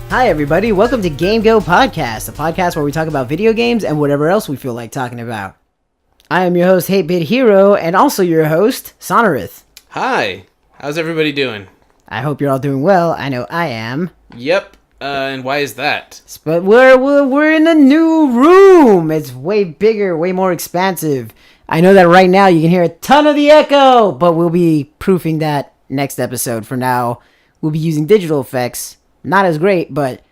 Hi everybody, welcome to GameGO Podcast, a podcast where we talk about video games and whatever else we feel like talking about. I am your host, H8BitHero, and also your host, Sonorith. Hi, how's everybody doing? I hope you're all doing well. I know I am. Yep, and why is that? But we're in a new room. It's way bigger, way more expansive. I know that right now you can hear a ton of the echo, but we'll be proofing that next episode. For now, we'll be using digital effects. Not as great, but,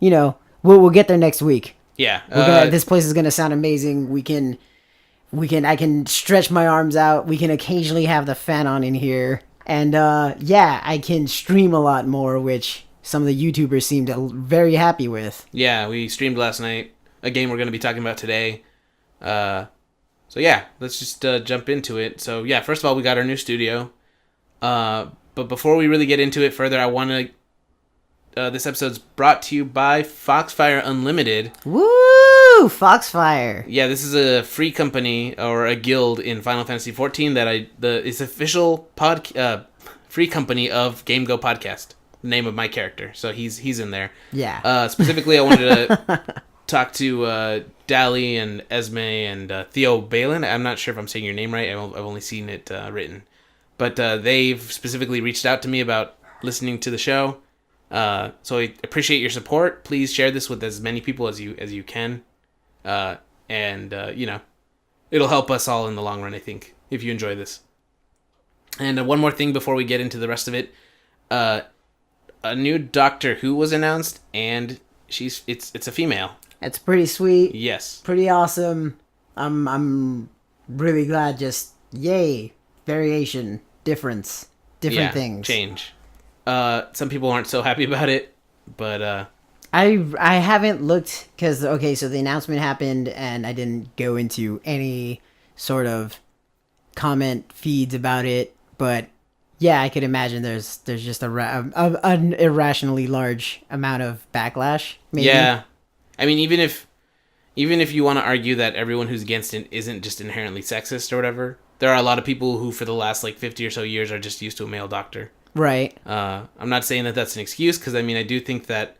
you know, we'll get there next week. Yeah. This place is going to sound amazing. I can stretch my arms out. We can occasionally have the fan on in here. And, I can stream a lot more, which some of the YouTubers seemed very happy with. Yeah, we streamed last night. A game we're going to be talking about today. So yeah, let's just jump into it. So yeah, first of all, we got our new studio. But before we really get into it further, I want to... this episode's brought to you by Foxfire Unlimited. Woo! Foxfire. Yeah, this is a free company or a guild in Final Fantasy XIV it's official free company of GameGO Podcast. The name of my character, so he's in there. Yeah. Specifically, I wanted to talk to Dally and Esme and Theo Balin. I'm not sure if I'm saying your name right. I've only seen it written, but they've specifically reached out to me about listening to the show. So I appreciate your support. Please share this with as many people as you can. It'll help us all in the long run, I think, if you enjoy this. And one more thing before we get into the rest of it. A new Doctor Who was announced, and it's a female. It's pretty sweet. Yes. Pretty awesome. I'm really glad. Just yay. Variation. Difference. Different things. Change. Some people aren't so happy about it, but I haven't looked because so the announcement happened and I didn't go into any sort of comment feeds about it, but yeah, I could imagine there's just an irrationally large amount of backlash. Maybe. Yeah, I mean, even if you want to argue that everyone who's against it isn't just inherently sexist or whatever, there are a lot of people who for the last 50 or so years are just used to a male doctor. Right. I'm not saying that that's an excuse, because I mean, I do think that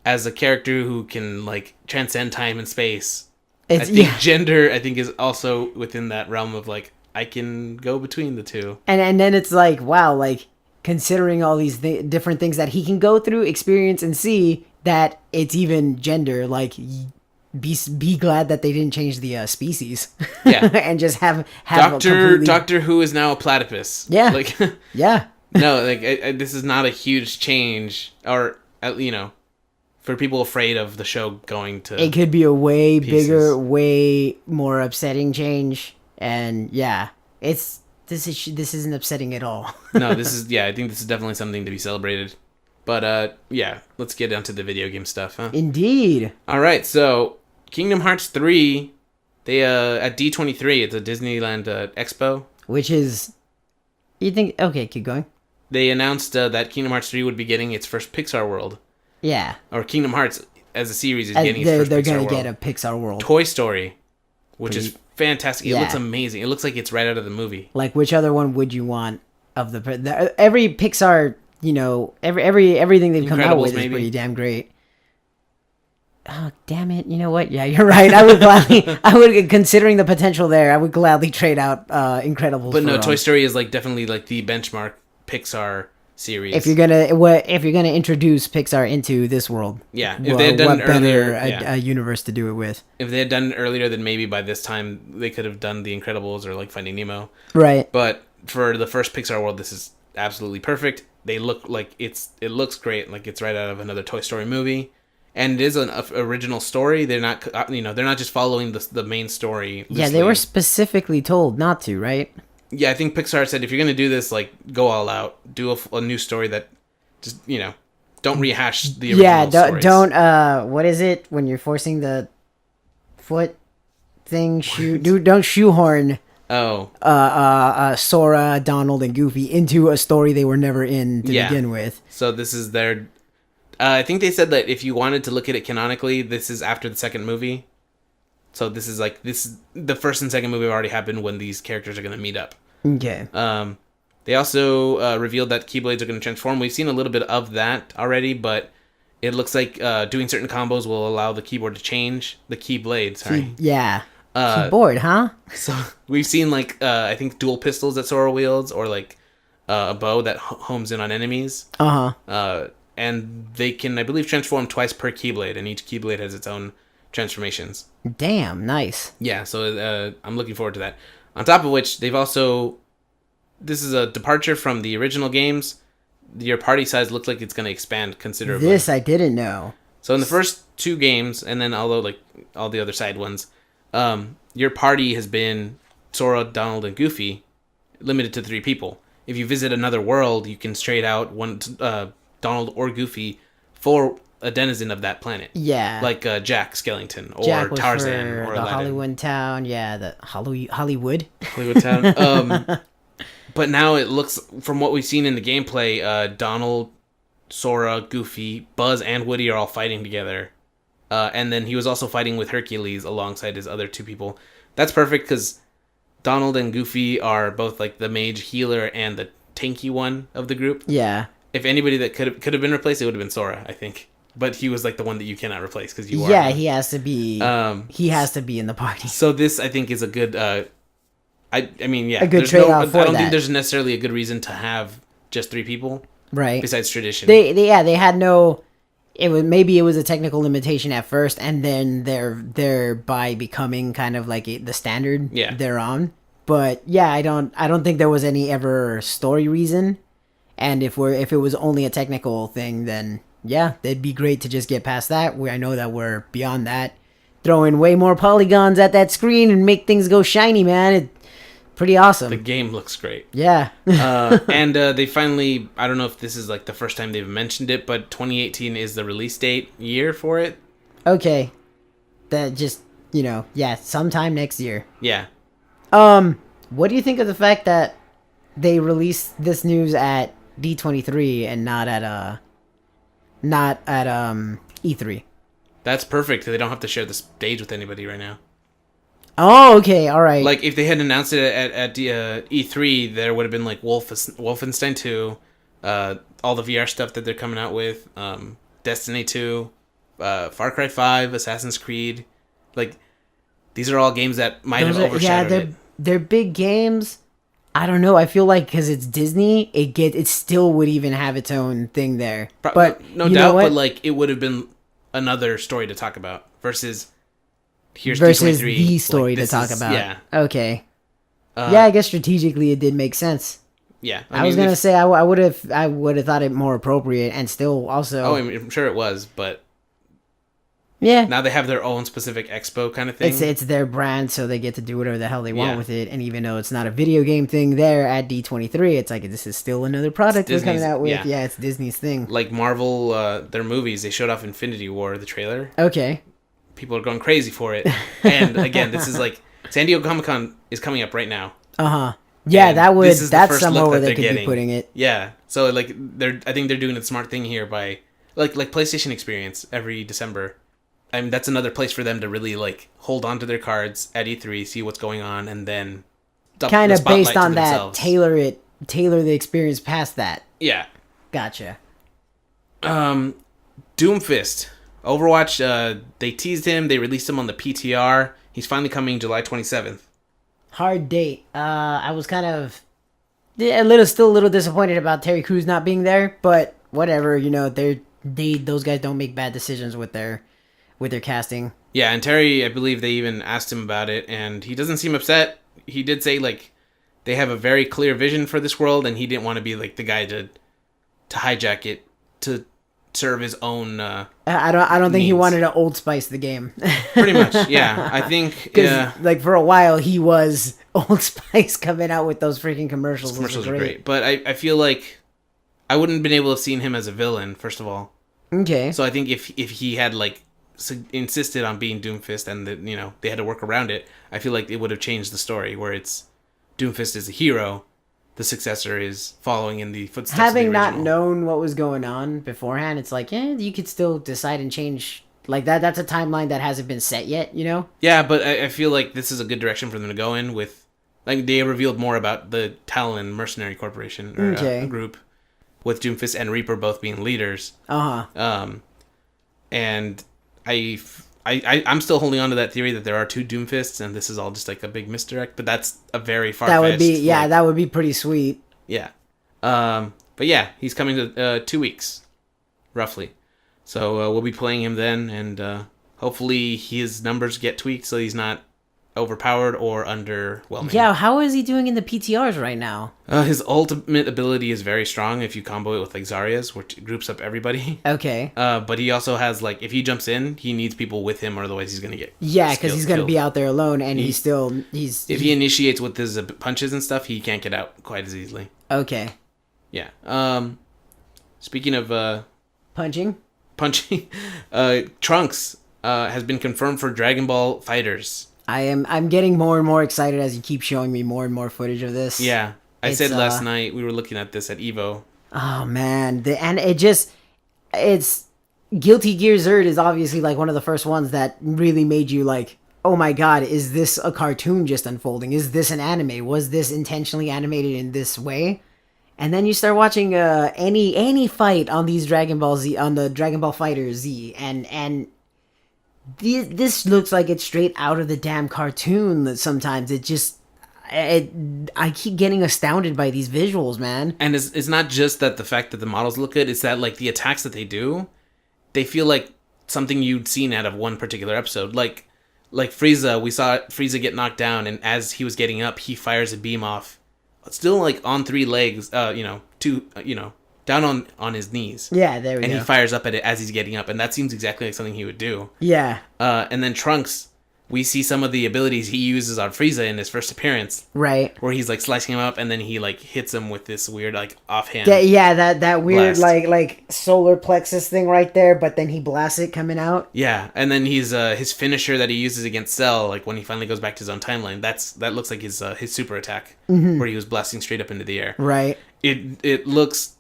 as a character who can transcend time and space, gender, I think, is also within that realm of I can go between the two. And then it's wow, considering all these different things that he can go through, experience, and see, that it's even gender. Be glad that they didn't change the species. Yeah. And just have Doctor Who is now a platypus. Yeah. Yeah. No, this is not a huge change, or for people afraid of the show going to. It could be a way bigger, way more upsetting change, and yeah, this isn't upsetting at all. No, this is I think this is definitely something to be celebrated, but let's get down to the video game stuff, huh? Indeed. All right, so Kingdom Hearts 3, they at D23, it's a Disneyland expo, which is, you think? Okay, keep going. They announced that Kingdom Hearts 3 would be getting its first Pixar world. Yeah. Or Kingdom Hearts as a series is getting its first Pixar world. They're going to get a Pixar world. Toy Story, which is fantastic. It looks amazing. It looks like it's right out of the movie. Which other one would you want of every Pixar, everything they've come out with is pretty damn great. Oh, damn it. You know what? Yeah, you're right. Considering the potential there, I would gladly trade out Incredibles. But no, Toy Story is definitely the benchmark Pixar series. If you're gonna introduce Pixar into this world, if they had done it earlier, a universe to do it with. If they had done it earlier, then maybe by this time they could have done The Incredibles or Finding Nemo. Right. But for the first Pixar world, this is absolutely perfect. They look it looks great, it's right out of another Toy Story movie. And it is an original story. They're not, they're not just following the main story. Yeah, they were specifically told not to, right? Yeah, I think Pixar said, if you're going to do this, go all out. Do a new story that just, don't rehash the original stories. Don't, what is it? When you're forcing the foot thing, don't shoehorn Sora, Donald, and Goofy into a story they were never in to begin with. So this is their... I think they said that if you wanted to look at it canonically, this is after the second movie. So this is the first and second movie have already happened when these characters are going to meet up. Okay. They also revealed that Keyblades are going to transform. We've seen a little bit of that already, but It looks like doing certain combos will allow the keyboard to change the keyblade. Sorry. Yeah. Keyboard, huh? So we've seen like I think dual pistols that Sora wields, or like a bow that homes in on enemies. And they can, I believe, transform twice per keyblade, and each keyblade has its own transformations. Damn, nice. Yeah, so I'm looking forward to that. On top of which, they've also, this is a departure from the original games. Your party size looks like it's going to expand considerably. This I didn't know. So in the first 2 games, and then although like all the other side ones, your party has been Sora, Donald, and Goofy, limited to 3 people. If you visit another world, you can straight out one Donald or Goofy for a denizen of that planet. Yeah. Like Jack Skellington or Jack was Tarzan for or the Aladdin. Hollywood town. Yeah, the Hollywood. Hollywood town. But now it looks, from what we've seen in the gameplay, Donald, Sora, Goofy, Buzz, and Woody are all fighting together. And then he was also fighting with Hercules alongside his other 2 people. That's perfect because Donald and Goofy are both like the mage healer and the tanky one of the group. Yeah. If anybody that could have been replaced, it would have been Sora, I think. But he was like the one that you cannot replace because you are. Yeah, he has to be. He has to be in the party. So this, I think, is a good. I mean, yeah, a good trade-off for I don't that. think there's necessarily a good reason to have just 3 people, right? Besides tradition. They had no. It was a technical limitation at first, and then they're by becoming kind of like the standard. Yeah. They're on. But yeah, I don't think there was any ever story reason. And if it was only a technical thing, then yeah, it'd be great to just get past that. I know that we're beyond that. Throw in way more polygons at that screen and make things go shiny, man. It's pretty awesome. The game looks great. Yeah. And they finally, I don't know if this is like the first time they've mentioned it, but 2018 is the release date year for it. Okay. That just, yeah, sometime next year. Yeah. What do you think of the fact that they released this news at D23 and not at E3? That's perfect. They don't have to share the stage with anybody right now. Oh, okay, all right. Like if they had announced it at E3, there would have been like Wolfenstein 2, all the VR stuff that they're coming out with, Destiny 2, Far Cry 5, Assassin's Creed. Like these are all games that might have overshadowed it. They're big games. I don't know. I feel like because it's Disney, it still would even have its own thing there. But no doubt, but like it would have been another story to talk about versus D23, the story like, to talk about. Yeah. Okay. Yeah, I guess strategically it did make sense. Yeah. I was gonna say I would have thought it more appropriate and still also. Oh, I'm sure it was, but yeah. Now they have their own specific expo kind of thing. It's their brand, so they get to do whatever the hell they want with it. And even though it's not a video game thing there at D23, it's like this is still another product they're coming out with. Yeah, it's Disney's thing. Like Marvel, their movies, they showed off Infinity War, the trailer. Okay. People are going crazy for it. And again, this is like San Diego Comic-Con is coming up right now. Uh-huh. Yeah, and that's somewhere where they could be putting it. Yeah. So like I think they're doing the smart thing here by like PlayStation Experience every December. I mean, that's another place for them to really like hold on to their cards at E3, see what's going on, and then kind of based on that, tailor the experience past that. Yeah. Gotcha. Doomfist. Overwatch, they teased him, they released him on the PTR. He's finally coming July 27th. Hard date. I was kind of still a little disappointed about Terry Crews not being there, but whatever, those guys don't make bad decisions with their casting. Yeah, and Terry, I believe they even asked him about it, and he doesn't seem upset. He did say, like, they have a very clear vision for this world, and he didn't want to be, like, the guy to hijack it to serve his own I don't think he wanted to Old Spice the game. Pretty much, yeah. I think... like, for a while, he was Old Spice coming out with those freaking commercials. Those commercials are great. But I feel like I wouldn't have been able to have seen him as a villain, first of all. Okay. So I think if he had, like, insisted on being Doomfist and that they had to work around it, I feel like it would have changed the story where it's Doomfist is a hero, the successor is following in the footsteps having of the original. Not known what was going on beforehand, it's like you could still decide and change like that. That's a timeline that hasn't been set yet, Yeah, but I feel like this is a good direction for them to go in with. Like they revealed more about the Talon Mercenary Corporation or group with Doomfist and Reaper both being leaders. and I'm still holding on to that theory that there are two Doomfists, and this is all just like a big misdirect. But that's a very far. That would be that would be pretty sweet. Yeah, but yeah, he's coming to 2 weeks, roughly. So we'll be playing him then, and hopefully his numbers get tweaked so he's not overpowered or underwhelming. Yeah, how is he doing in the PTRs right now? His ultimate ability is very strong if you combo it with like Zarya's, which groups up everybody. Okay. But he also has like, if he jumps in, he needs people with him, or otherwise he's gonna get because he's gonna be out there alone, and he's if he initiates with his punches and stuff, he can't get out quite as easily. Okay. Yeah. Speaking of punching, Trunks has been confirmed for Dragon Ball Fighters. I'm getting more and more excited as you keep showing me more and more footage of this. Yeah. I said last night we were looking at this at Evo. Oh man, it's Guilty Gear Zerd is obviously like one of the first ones that really made you like, oh my god, is this a cartoon just unfolding? Is this an anime? Was this intentionally animated in this way? And then you start watching any fight on these Dragon Ball Z, on the Dragon Ball Fighter Z, and this looks like it's straight out of the damn cartoon. Sometimes I keep getting astounded by these visuals, man. And it's not just that the fact that the models look good, it's that like the attacks that they do, they feel like something you'd seen out of one particular episode. Like Frieza, we saw Frieza get knocked down, and as he was getting up, he fires a beam off. Still like on 3 legs, down on his knees. Yeah, there we go. And he fires up at it as he's getting up, and that seems exactly like something he would do. Yeah. And then Trunks, we see some of the abilities he uses on Frieza in his first appearance. Right. Where he's like slicing him up, and then he like hits him with this weird like offhand. That weird blast. like solar plexus thing right there, but then he blasts it coming out. Yeah, and then his finisher that he uses against Cell, like when he finally goes back to his own timeline, that looks like his super attack, where he was blasting straight up into the air. Right. It looks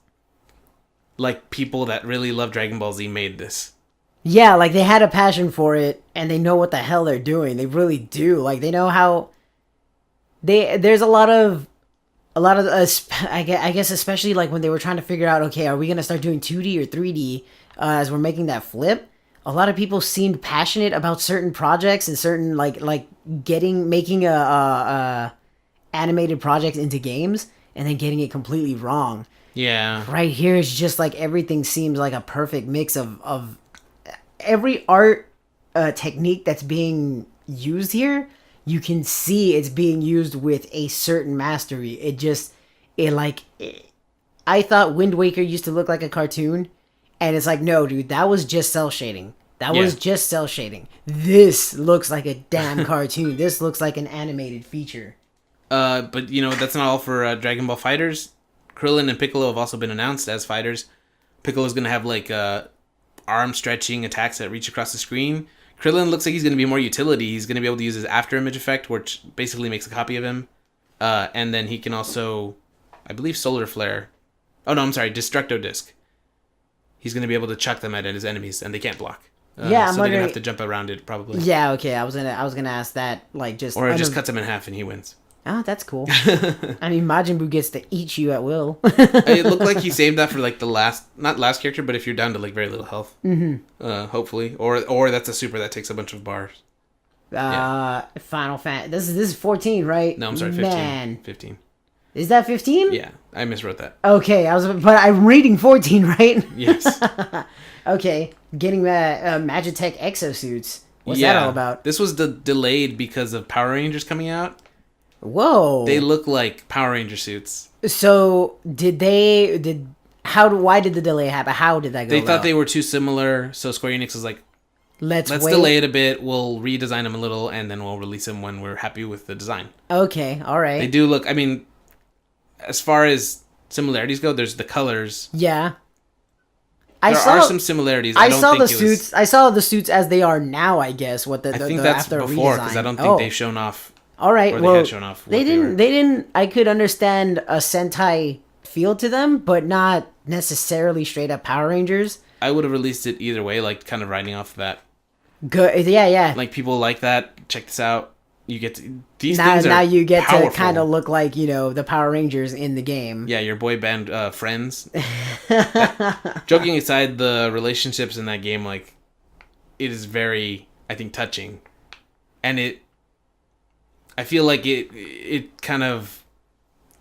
like people that really love Dragon Ball Z made this. Yeah, like they had a passion for it, and they know what the hell they're doing. They really do. Like they know how. There's a lot of I guess especially like when they were trying to figure out, okay, are we gonna start doing 2D or 3D as we're making that flip? A lot of people seemed passionate about certain projects and certain like making a animated project into games and then getting it completely wrong. Yeah. Right here is just like everything seems like a perfect mix of every art technique that's being used here. You can see it's being used with a certain mastery. I thought Wind Waker used to look like a cartoon, and it's like, no, dude, that was just cell shading. Was just cell shading. This looks like a damn cartoon. This looks like an animated feature. But that's not all for Dragon Ball Fighters. Krillin and Piccolo have also been announced as fighters. Piccolo's gonna have like arm stretching attacks that reach across the screen. Krillin looks like he's going to be more utility. He's going to be able to use his after image effect, which basically makes a copy of him. And then he can also, I believe, solar flare. Oh no, I'm sorry, Destructo Disc. He's going to be able to chuck them at his enemies, and they can't block. I'm so they're wondering, gonna have to jump around it probably. Yeah, okay. I was gonna ask that, like just. Or it just cuts him in half and he wins. Oh, that's cool. I mean, Majin Buu gets to eat you at will. It looked like he saved that for like the not last character, but if you're down to like very little health, hopefully, or that's a super that takes a bunch of bars. Final Fantasy. This is 14, right? No, I'm sorry, 15. Man. 15. Is that 15? Yeah, I miswrote that. Okay, but I'm reading 14, right? Yes. Okay, getting Magitech exosuits. What's that all about? This was delayed because of Power Rangers coming out. Whoa. They look like Power Ranger suits. So, why did the delay happen? How did that go They about? thought they were too similar, so Square Enix was like, let's delay it a bit, we'll redesign them a little, and then we'll release them when we're happy with the design. Okay, alright. They do look, I mean, as far as similarities go, there's the colors. Yeah. There are some similarities. I saw the suits as they are now, I guess. I think that's before, because I don't think they've shown off. All right, well, they didn't. I could understand a Sentai feel to them, but not necessarily straight up Power Rangers. I would have released it either way, like kind of riding off of that. Good, yeah. Like people like that. Check this out. You get these now, things. Now you get powerful. to kind of look like the Power Rangers in the game. Yeah, your boy band friends. Joking aside, the relationships in that game, like is very, I think, touching, and I feel like it kind of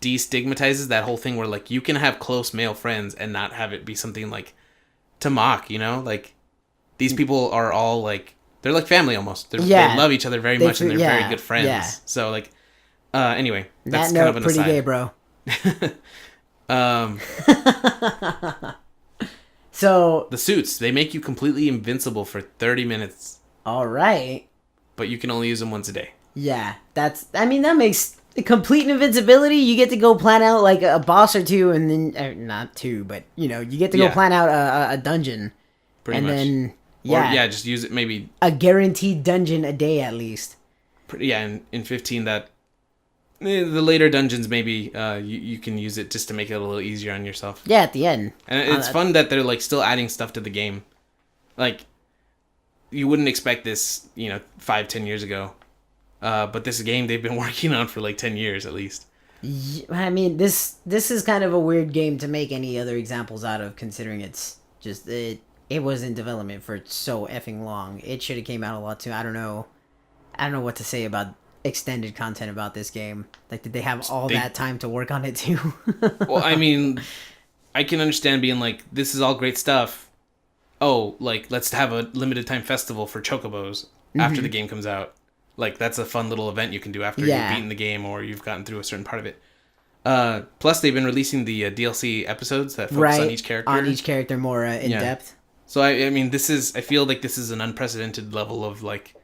destigmatizes that whole thing where like you can have close male friends and not have it be something like to mock, you know, like these people are all like they're like family almost. They love each other very much and they're very good friends. Yeah. So like, anyway, that's kind of an pretty aside. gay, bro. So the suits, they make you completely invincible for 30 minutes. All right. But you can only use them once a day. Yeah, that makes complete invincibility. You get to go plan out like a boss or two, and then not two, but you get to go plan out a dungeon. Pretty much. Then just use it maybe a guaranteed dungeon a day at least. In 15 that the later dungeons maybe you can use it just to make it a little easier on yourself. Yeah, at the end. And it's fun that they're like still adding stuff to the game. Like you wouldn't expect this, 5-10 years ago. But this game they've been working on for like 10 years at least. I mean, this is kind of a weird game to make any other examples out of, considering it's just it was in development for so effing long. It should have came out a lot sooner. I don't know what to say about extended content about this game. Like, did they have that time to work on it too? Well, I mean, I can understand being like, this is all great stuff. Oh, like, let's have a limited time festival for chocobos after the game comes out. Like, that's a fun little event you can do after you've beaten the game or you've gotten through a certain part of it. Plus, they've been releasing the DLC episodes that focus on each character. On each character more in depth. So, I mean, I feel like this is an unprecedented level of, like,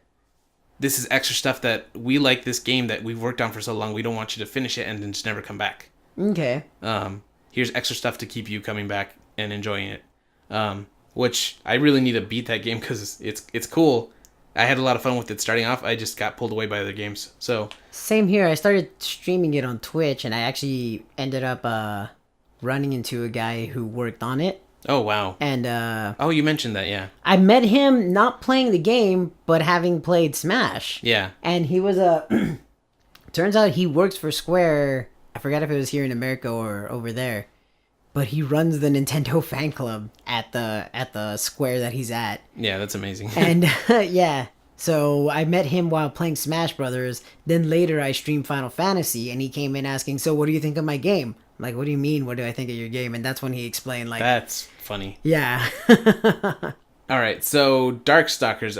this is extra stuff that we like this game that we've worked on for so long. We don't want you to finish it and then just never come back. Okay. Here's extra stuff to keep you coming back and enjoying it. Which I really need to beat that game because it's cool. I had a lot of fun with it starting off. I just got pulled away by other games. So same here. I started streaming it on Twitch, and I actually ended up running into a guy who worked on it. Oh, wow. And you mentioned that, yeah. I met him not playing the game, but having played Smash. Yeah. And he was turns out he works for Square. I forgot if it was here in America or over there. But he runs the Nintendo fan club at the Square that he's at. Yeah, that's amazing. And yeah, so I met him while playing Smash Brothers. Then later I streamed Final Fantasy, and he came in asking, "So what do you think of my game?" I'm like, "What do you mean? What do I think of your game?" And that's when he explained, like, that's funny. Yeah. All right, so Darkstalkers.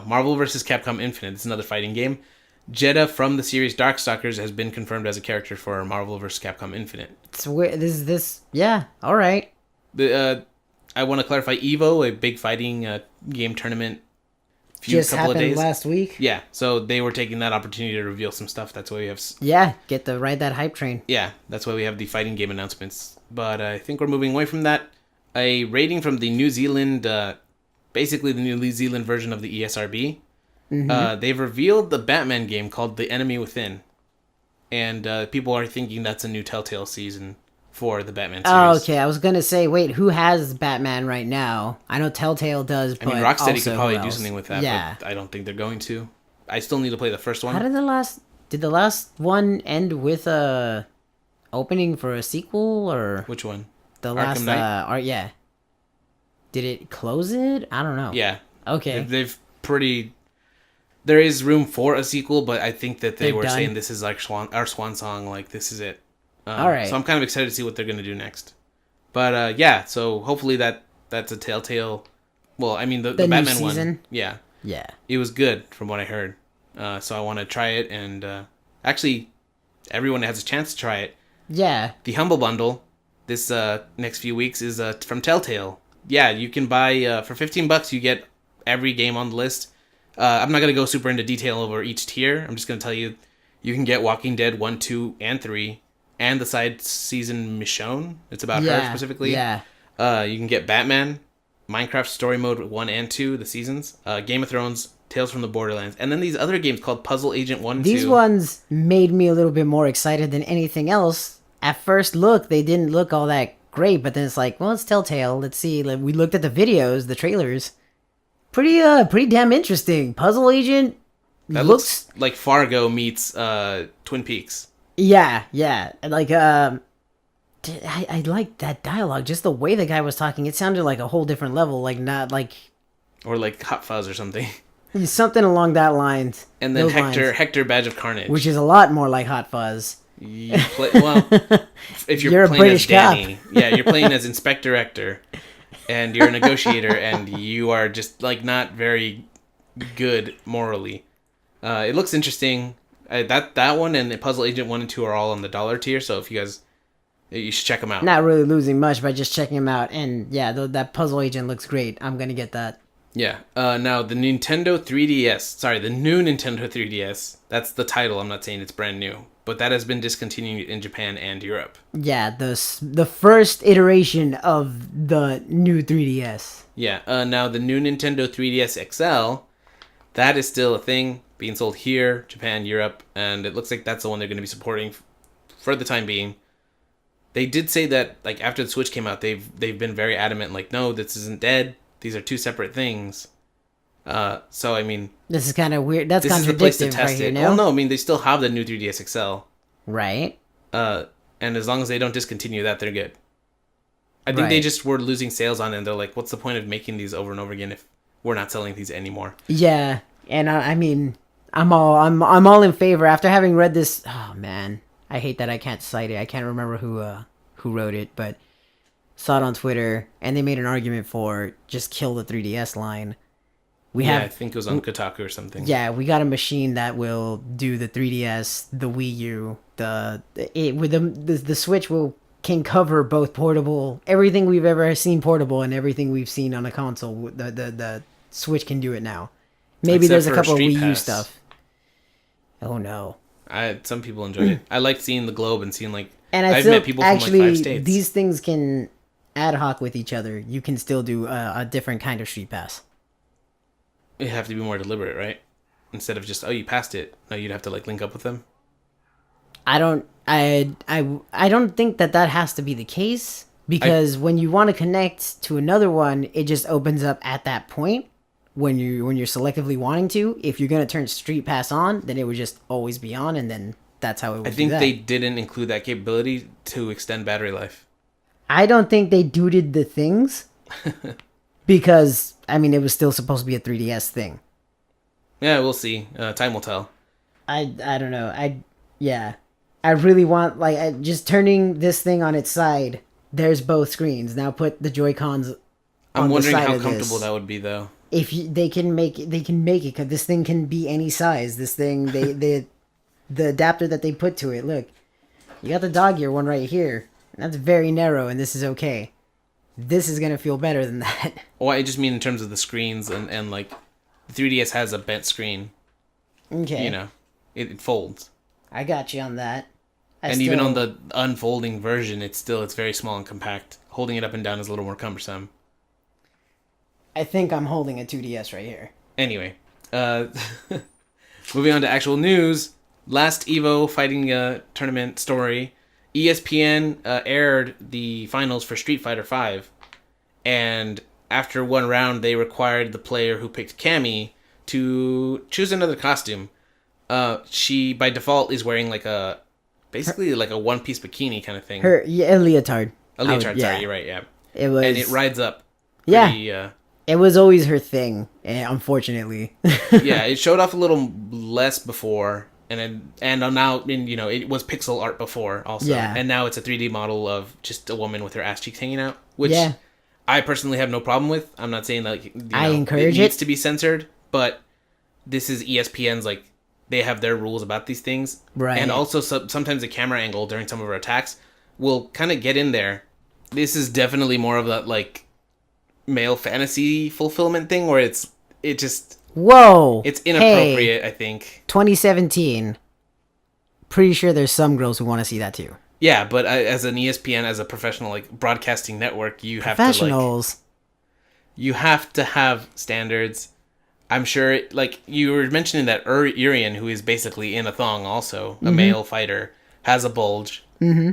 Marvel vs. Capcom Infinite. It's another fighting game. Jeddah from the series Darkstalkers has been confirmed as a character for Marvel vs. Capcom Infinite. It's weird. Yeah, all right. I want to clarify, EVO, a big fighting game tournament, just happened last week. Yeah, so they were taking that opportunity to reveal some stuff. That's why we have... Yeah, ride that hype train. Yeah, that's why we have the fighting game announcements. But I think we're moving away from that. A rating from the New Zealand, basically the New Zealand version of the ESRB. Mm-hmm. They've revealed the Batman game called The Enemy Within. And people are thinking that's a new Telltale season for the Batman series. Oh, okay. I was going to say, wait, who has Batman right now? I know Telltale does, but Rocksteady could probably do something with that, but I don't think they're going to. I still need to play the first one. How did the last one end with a opening for a sequel, or which one? The last Arkham Knight? Did it close it? I don't know. Yeah. Okay. They've pretty... There is room for a sequel, but I think that they were saying this is like our swan song, like this is it. All right. So I'm kind of excited to see what they're going to do next. But so hopefully that's a Telltale... Well, I mean, the Batman one. Yeah. Yeah. It was good from what I heard. So I want to try it, and actually, everyone has a chance to try it. Yeah. The Humble Bundle this next few weeks is from Telltale. Yeah, you can buy... for $15, you get every game on the list. I'm not going to go super into detail over each tier. I'm just going to tell you, you can get Walking Dead 1, 2, and 3, and the side season Michonne. It's about her specifically. Yeah. You can get Batman, Minecraft Story Mode 1 and 2, the seasons, Game of Thrones, Tales from the Borderlands, and then these other games called Puzzle Agent 1 and 2. These ones made me a little bit more excited than anything else. At first look, they didn't look all that great, but then it's like, well, it's Telltale. Let's see. We looked at the videos, the trailers. Pretty damn interesting. Puzzle Agent that looks like Fargo meets Twin Peaks. Yeah. Like I like that dialogue. Just the way the guy was talking, it sounded like a whole different level. Like not like or like Hot Fuzz or something. Something along that lines. And then those lines, Hector Badge of Carnage, which is a lot more like Hot Fuzz. Well, if you're You're a playing British as Danny, yeah, you're playing as Inspector Hector, and you're a negotiator, and you are just like not very good morally. It looks interesting. That one and the Puzzle Agent 1 and 2 are all on the $1 tier, so if you should check them out. Not really losing much by just checking them out, and yeah, that Puzzle Agent looks great. I'm gonna get that. Yeah. Now the Nintendo 3DS. Sorry, the new Nintendo 3DS. That's the title. I'm not saying it's brand new, but that has been discontinued in Japan and Europe. Yeah, the first iteration of the new 3DS. Yeah. Now the new Nintendo 3DS XL. That is still a thing being sold here, Japan, Europe, and it looks like that's the one they're going to be supporting for the time being. They did say that like after the Switch came out, they've been very adamant, like, no, this isn't dead. These are two separate things. So I mean, this is kind of weird. That's this is the place to contradictive test right here it. now. Well, no, I mean they still have the new 3DS XL. Right. And as long as they don't discontinue that, they're good. I think they just were losing sales on it, and they're like, what's the point of making these over and over again if we're not selling these anymore? Yeah, and I mean, I'm all in favor after having read this. Oh man, I hate that I can't cite it. I can't remember who wrote it, but saw it on Twitter, and they made an argument for just kill the 3DS line. I think it was on Kotaku or something. Yeah, we got a machine that will do the 3DS, the Wii U, the Switch can cover both portable, everything we've ever seen portable, and everything we've seen on a console. The Switch can do it now. Maybe Except there's a for couple of Street Wii U Pass. stuff. Oh no. Some people enjoyed it. I liked seeing the globe and seeing like And I've met people from like 5 states. These things can ad hoc with each other. You can still do a different kind of Street Pass. You have to be more deliberate, right? Instead of just, oh, you passed it. No, you'd have to like link up with them. I don't think that has to be the case, because when you want to connect to another one, it just opens up at that point when you're selectively wanting to. If you're gonna turn Street Pass on, then it would just always be on, and then that's how it would. I think they didn't include that capability to extend battery life. I don't think they did the things because I mean it was still supposed to be a 3DS thing. Yeah, we'll see. Time will tell. I don't know. I really want just turning this thing on its side. There's both screens. Now put the Joy-Cons on I'm wondering the side how of comfortable this. that would be, though. If they can make it, because this thing can be any size. This thing, the adapter that they put to it. Look, you got the dog ear one right here. That's very narrow, and this is okay. This is gonna feel better than that. Well, I just mean in terms of the screens and like, the 3DS has a bent screen. Okay. You know, it folds. I got you on that. Even on the unfolding version, it's very small and compact. Holding it up and down is a little more cumbersome. I think I'm holding a 2DS right here. Anyway, moving on to actual news. Last EVO fighting tournament story. ESPN aired the finals for Street Fighter V, and after one round, they required the player who picked Cammy to choose another costume. She by default is wearing basically like a one-piece bikini kind of thing. A leotard. A leotard, sorry, you're right, yeah. It was, and it rides up. Yeah. It was always her thing, unfortunately. Yeah, it showed off a little less before, and now, it was pixel art before also. Yeah. And now it's a 3D model of just a woman with her ass cheeks hanging out, which yeah. I personally have no problem with. I'm not saying that I encourage it needs to be censored, but this is ESPN's, they have their rules about these things. Right. And also sometimes the camera angle during some of her attacks will kind of get in there. This is definitely more of that, male fantasy fulfillment thing where it just... Whoa! It's inappropriate, I think. 2017. Pretty sure there's some girls who want to see that too. Yeah, but as an ESPN, as a professional, broadcasting network, you have to, Professionals. you have to have standards. I'm sure, you were mentioning that Urian, who is basically in a thong also, a male fighter, has a bulge. Mm-hmm.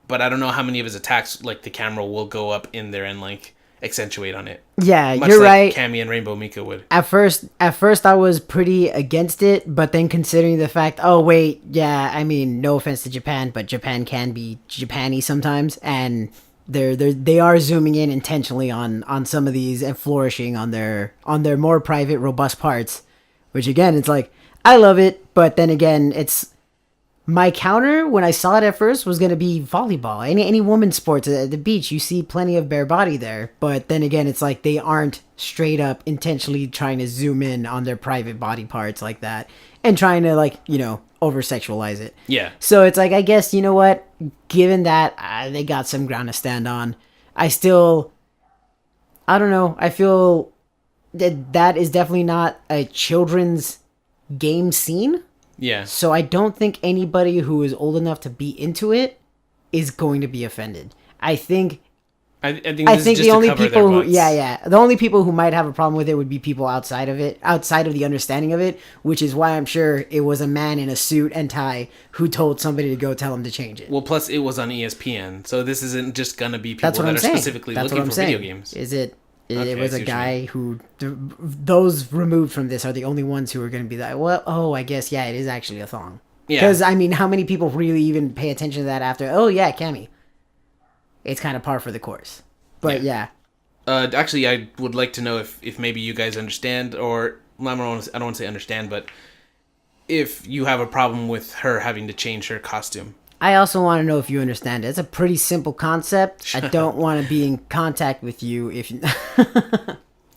But I don't know how many of his attacks, the camera will go up in there and, accentuate on it. Yeah, Much you're like right. Cammy and Rainbow Mika would. At first I was pretty against it, but then considering the fact, oh wait, yeah, I mean, no offense to Japan, but Japan can be Japan-y sometimes, and they are zooming in intentionally on some of these and flourishing on their more private, robust parts. Which again, it's like I love it, but then again, it's my counter when I saw it at first was gonna be volleyball. Any women's sports at the beach, you see plenty of bare body there. But then again, it's like they aren't straight up intentionally trying to zoom in on their private body parts like that and trying to like over sexualize it. Yeah. So it's like I guess you know what, given that they got some ground to stand on, I don't know. I feel that is definitely not a children's game scene. Yeah. So I don't think anybody who is old enough to be into it is going to be offended. I think I think the only people who the only people who might have a problem with it would be people outside of the understanding of it, which is why I'm sure it was a man in a suit and tie who told somebody to go tell him to change it. Well, plus it was on ESPN, so this isn't just gonna be people that are specifically looking for video games. It was a guy who those removed from this are the only ones who are going to be like, well, I guess it is actually a thong. Yeah. Because I mean, how many people really even pay attention to that after? Oh yeah, Cammy. It's kind of par for the course. But yeah. Actually, I would like to know if maybe you guys understand, or I don't want to say understand, but if you have a problem with her having to change her costume. I also want to know if you understand it. It's a pretty simple concept. I don't want to be in contact with you if you...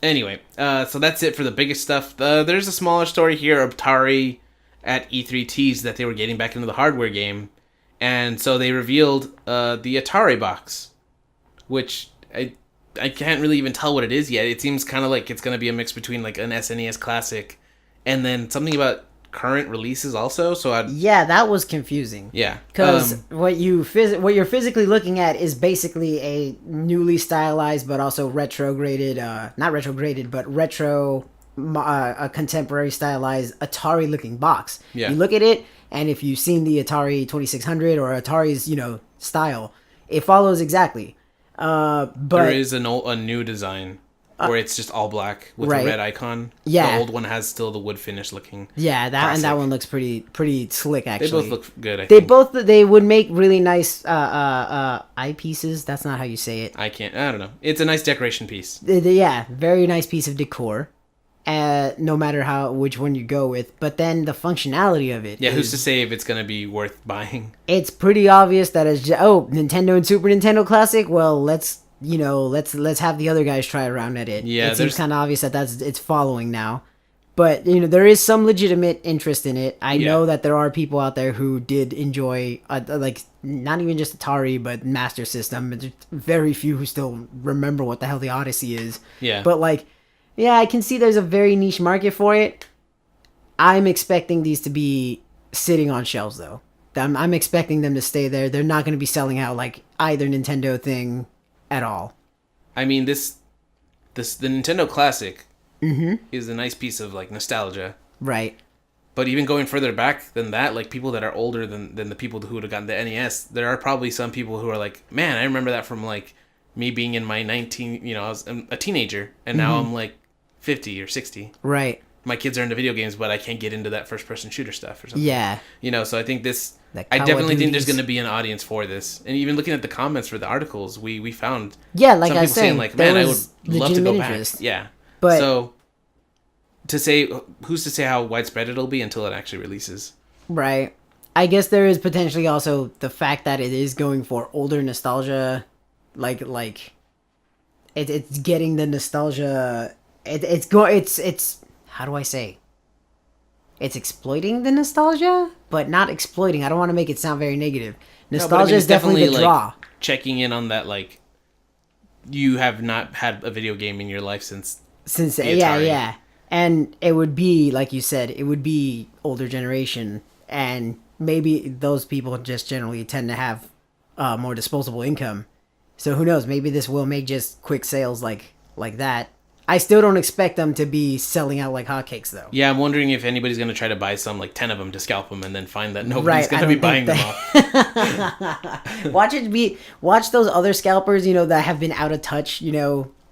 Anyway, so that's it for the biggest stuff. There's a smaller story here. Atari at E3 teased that they were getting back into the hardware game. And so they revealed the Atari box, which I can't really even tell what it is yet. It seems kind of like it's going to be a mix between like an SNES Classic and then something about current releases also. So that was confusing. Yeah, because what you're physically looking at is basically a newly stylized but also retrograded, not retrograded, but retro, a contemporary stylized Atari looking box. Yeah. You look at it, and if you've seen the Atari 2600 or Atari's style, it follows exactly. But there is a new design. Where it's just all black with a red icon. Yeah. The old one has still the wood finish looking. Yeah, that one looks pretty slick actually. They both look good, I think. They would make really nice eyepieces. That's not how you say it. I don't know. It's a nice decoration piece. Yeah, very nice piece of decor. No matter which one you go with, but then the functionality of it. Yeah, who's to say if it's gonna be worth buying? It's pretty obvious that Nintendo and Super Nintendo Classic. Well, let's have the other guys try around at it. Yeah, it seems kind of obvious that it's following now. But, there is some legitimate interest in it. I know that there are people out there who did enjoy, not even just Atari, but Master System. There's very few who still remember what the hell the Odyssey is. Yeah. But, I can see there's a very niche market for it. I'm expecting these to be sitting on shelves, though. I'm expecting them to stay there. They're not going to be selling out like either Nintendo thing at all. I mean, the Nintendo Classic is a nice piece of nostalgia, right? But even going further back than that, people that are older than the people who would have gotten the NES, there are probably some people who are like, man, I remember that from me being in my I was a teenager, and now I'm 50 or 60, right? My kids are into video games, but I can't get into that first-person shooter stuff or something. Yeah. So I think I definitely think there's going to be an audience for this. And even looking at the comments for the articles, we found some people saying, man, I would love to go back. Yeah. But so, who's to say how widespread it'll be until it actually releases? Right. I guess there is potentially also the fact that it is going for older nostalgia. It's getting the nostalgia... It's how do I say? It's exploiting the nostalgia, but not exploiting. I don't want to make it sound very negative. Nostalgia is definitely the draw. Checking in on that, you have not had a video game in your life since yeah. And it would be, like you said, it would be older generation, and maybe those people just generally tend to have more disposable income. So who knows? Maybe this will make just quick sales like that. I still don't expect them to be selling out like hotcakes, though. Yeah, I'm wondering if anybody's going to try to buy some, 10 of them to scalp them, and then find that nobody's going to be buying them off. Watch those other scalpers, that have been out of touch,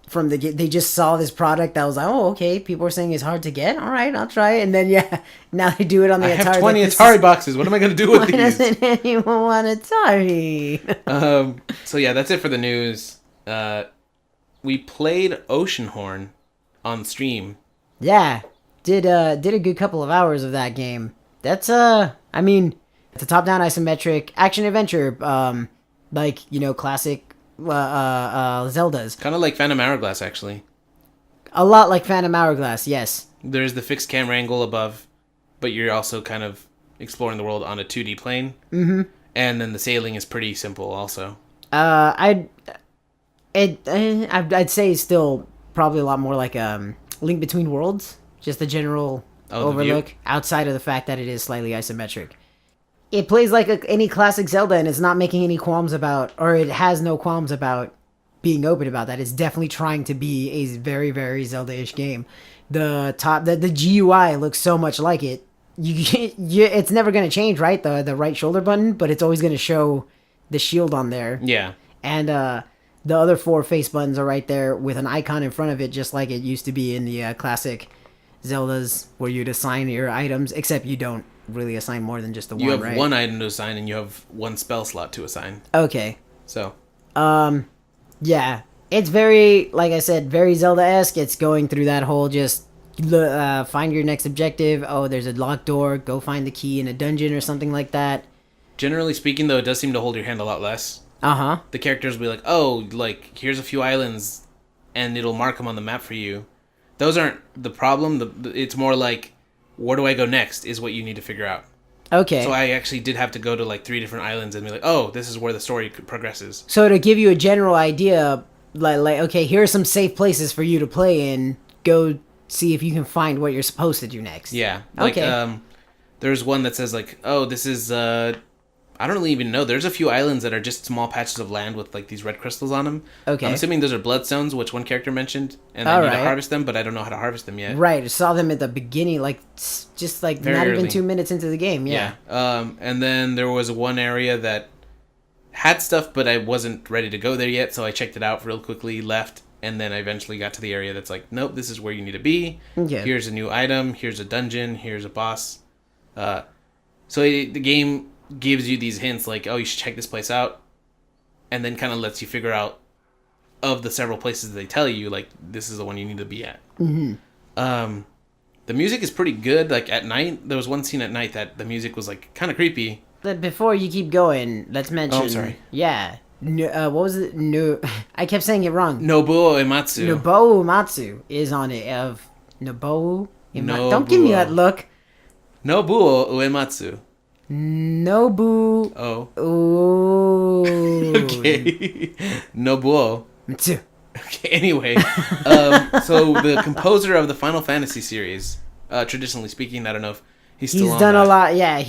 from they just saw this product that was like, oh, okay, people are saying it's hard to get. All right, I'll try it. And then yeah, now they do it on the I Atari. have 20 Atari boxes. What am I going to do with Why these? doesn't anyone want Atari? So yeah, that's it for the news. We played Oceanhorn on stream. Yeah, did a good couple of hours of that game. That's I mean, it's a top-down isometric action adventure, like classic Zeldas. Kind of like Phantom Hourglass, actually. A lot like Phantom Hourglass, yes. There's the fixed camera angle above, but you're also kind of exploring the world on a 2D plane. Mm-hmm. And then the sailing is pretty simple, also. I'd say still probably a lot more like Link Between Worlds, just the general overlook, outside of the fact that it is slightly isometric. It plays like any classic Zelda, and it's not making any qualms about, or it has no qualms about being open about that. It's definitely trying to be a very, very Zelda-ish game. The GUI looks so much like it. It's never going to change, right? The right shoulder button, but it's always going to show the shield on there. Yeah. And the other 4 face buttons are right there with an icon in front of it, just like it used to be in the classic Zeldas, where you'd assign your items, except you don't really assign more than just the one, right? You have one item to assign, and you have one spell slot to assign. Okay. So. Yeah. It's very, like I said, very Zelda-esque. It's going through that whole just find your next objective. Oh, there's a locked door. Go find the key in a dungeon or something like that. Generally speaking, though, it does seem to hold your hand a lot less. Uh-huh. The characters will be like, oh, like, here's a few islands, and it'll mark them on the map for you. Those aren't the problem. It's more like, where do I go next is what you need to figure out. Okay. So I actually did have to go to, like, 3 different islands and be like, oh, this is where the story progresses. So to give you a general idea, like okay, here are some safe places for you to play in. Go see if you can find what you're supposed to do next. Yeah. Like, okay. There's one that says, like, oh, this is, I don't really even know. There's a few islands that are just small patches of land with, like, these red crystals on them. Okay. I'm assuming those are bloodstones, which one character mentioned, and I need to harvest them, but I don't know how to harvest them yet. Right. I saw them at the beginning, like, just, like, very not early. even 2 minutes into the game. Yeah. And then there was one area that had stuff, but I wasn't ready to go there yet, so I checked it out real quickly, left, and then I eventually got to the area that's like, nope, this is where you need to be. Okay. Here's a new item, here's a dungeon, here's a boss. So the game gives you these hints like, oh, you should check this place out, and then kind of lets you figure out, of the several places they tell you, like, this is the one you need to be at. Mm-hmm. The music is pretty good. Like, at night, there was one scene at night that the music was, like, kind of creepy. But before you keep going, let's mention... Oh, I'm sorry. Yeah. What was it? No, I kept saying it wrong. Nobuo Uematsu. Nobuo Uematsu is on it. Nobuo Uematsu. Don't give me that look. Nobuo Uematsu. Nobu. Oh. Ooh. Okay. Nobuo. Uematsu. Okay, anyway. So the composer of the Final Fantasy series, traditionally speaking, I don't know if he's still on He's done that. a lot. Yeah,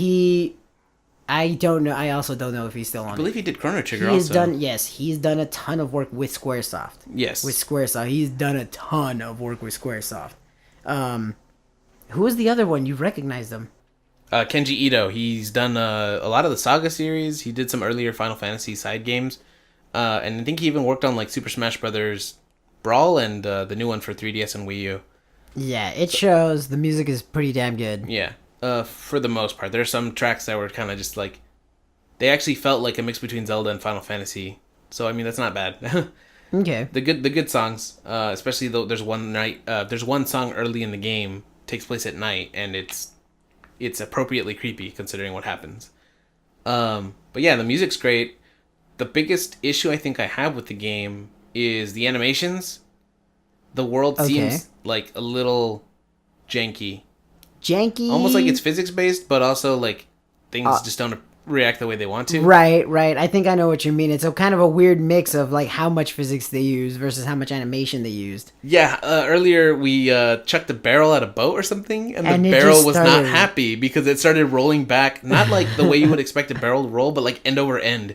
I don't know. I also don't know if he's still on it. I believe he did Chrono Trigger He's also. he's done a ton of work with Squaresoft. Yes. With Squaresoft. He's done a ton of work with Squaresoft. Who was the other one? You recognized him. Kenji Ito. He's done a lot of the Saga series. He did some earlier Final Fantasy side games. And I think he even worked on like Super Smash Brothers Brawl and the new one for 3DS and Wii U. Yeah, it shows. The music is pretty damn good. Yeah. For the most part. There's some tracks that were kind of just like... They actually felt like a mix between Zelda and Final Fantasy. So, I mean, that's not bad. Okay. The good songs, especially though there's one song early in the game, takes place at night, and it's appropriately creepy considering what happens. But yeah, the music's great. The biggest issue I think I have with the game is the animations. The world seems like a little janky. Janky? Almost like it's physics-based, but also like things just don't react the way they want to. Right. I think I know what you mean. It's a kind of a weird mix of like how much physics they use versus how much animation they used. Yeah, earlier we chucked a barrel at a boat or something, and the barrel was not happy because it started rolling back, not like the way you would expect a barrel to roll, but like end over end.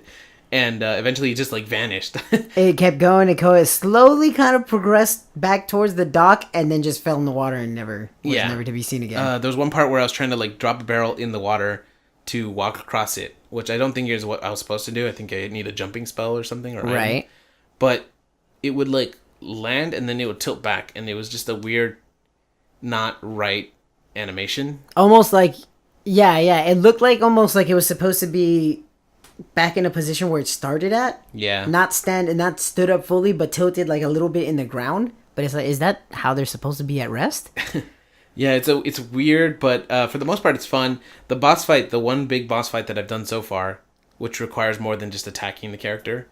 And eventually it just like vanished. It kept going. It slowly kind of progressed back towards the dock and then just fell in the water and never to be seen again. There was one part where I was trying to like drop a barrel in the water to walk across it, which I don't think is what I was supposed to do. I think I need a jumping spell or something. Or right. But it would like land and then it would tilt back, and it was just a weird, not right animation. Almost like, yeah, it looked like almost like it was supposed to be back in a position where it started at. Yeah. Not stood up fully, but tilted like a little bit in the ground. But it's like, is that how they're supposed to be at rest? Yeah, it's weird, but for the most part, it's fun. The boss fight, the one big boss fight that I've done so far, which requires more than just attacking the character,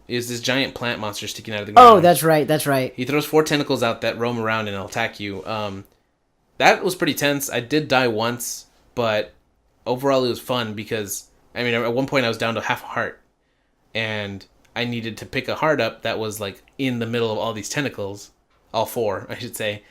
is this giant plant monster sticking out of the ground. Oh, that's right. He throws 4 tentacles out that roam around and it'll attack you. That was pretty tense. I did die once, but overall it was fun because, I mean, at one point I was down to half a heart, and I needed to pick a heart up that was like in the middle of all these tentacles, all 4, I should say.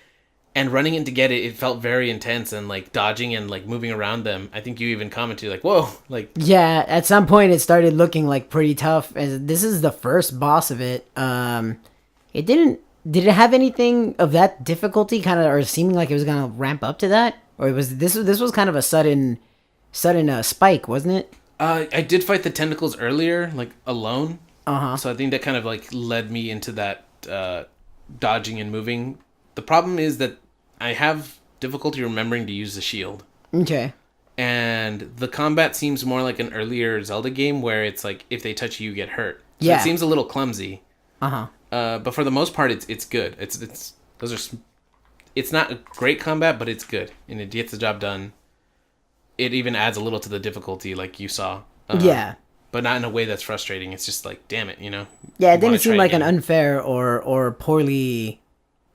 And running in to get it, it felt very intense, and like dodging and like moving around them. I think you even commented like, "Whoa!" Like, yeah. At some point, it started looking like pretty tough. And this is the first boss of it. It didn't. Did it have anything of that difficulty, kind of, or seeming like it was gonna ramp up to that, or this was kind of a sudden spike, wasn't it? I did fight the tentacles earlier, like alone. Uh-huh. So I think that kind of like led me into that dodging and moving. The problem is that I have difficulty remembering to use the shield. Okay. And the combat seems more like an earlier Zelda game where it's like if they touch you, you get hurt. So yeah. It seems a little clumsy. Uh-huh. But for the most part, it's good. It's not a great combat, but it's good, and it gets the job done. It even adds a little to the difficulty, like you saw. Yeah. But not in a way that's frustrating. It's just like, damn it, you know. Yeah, it didn't seem like an unfair or poorly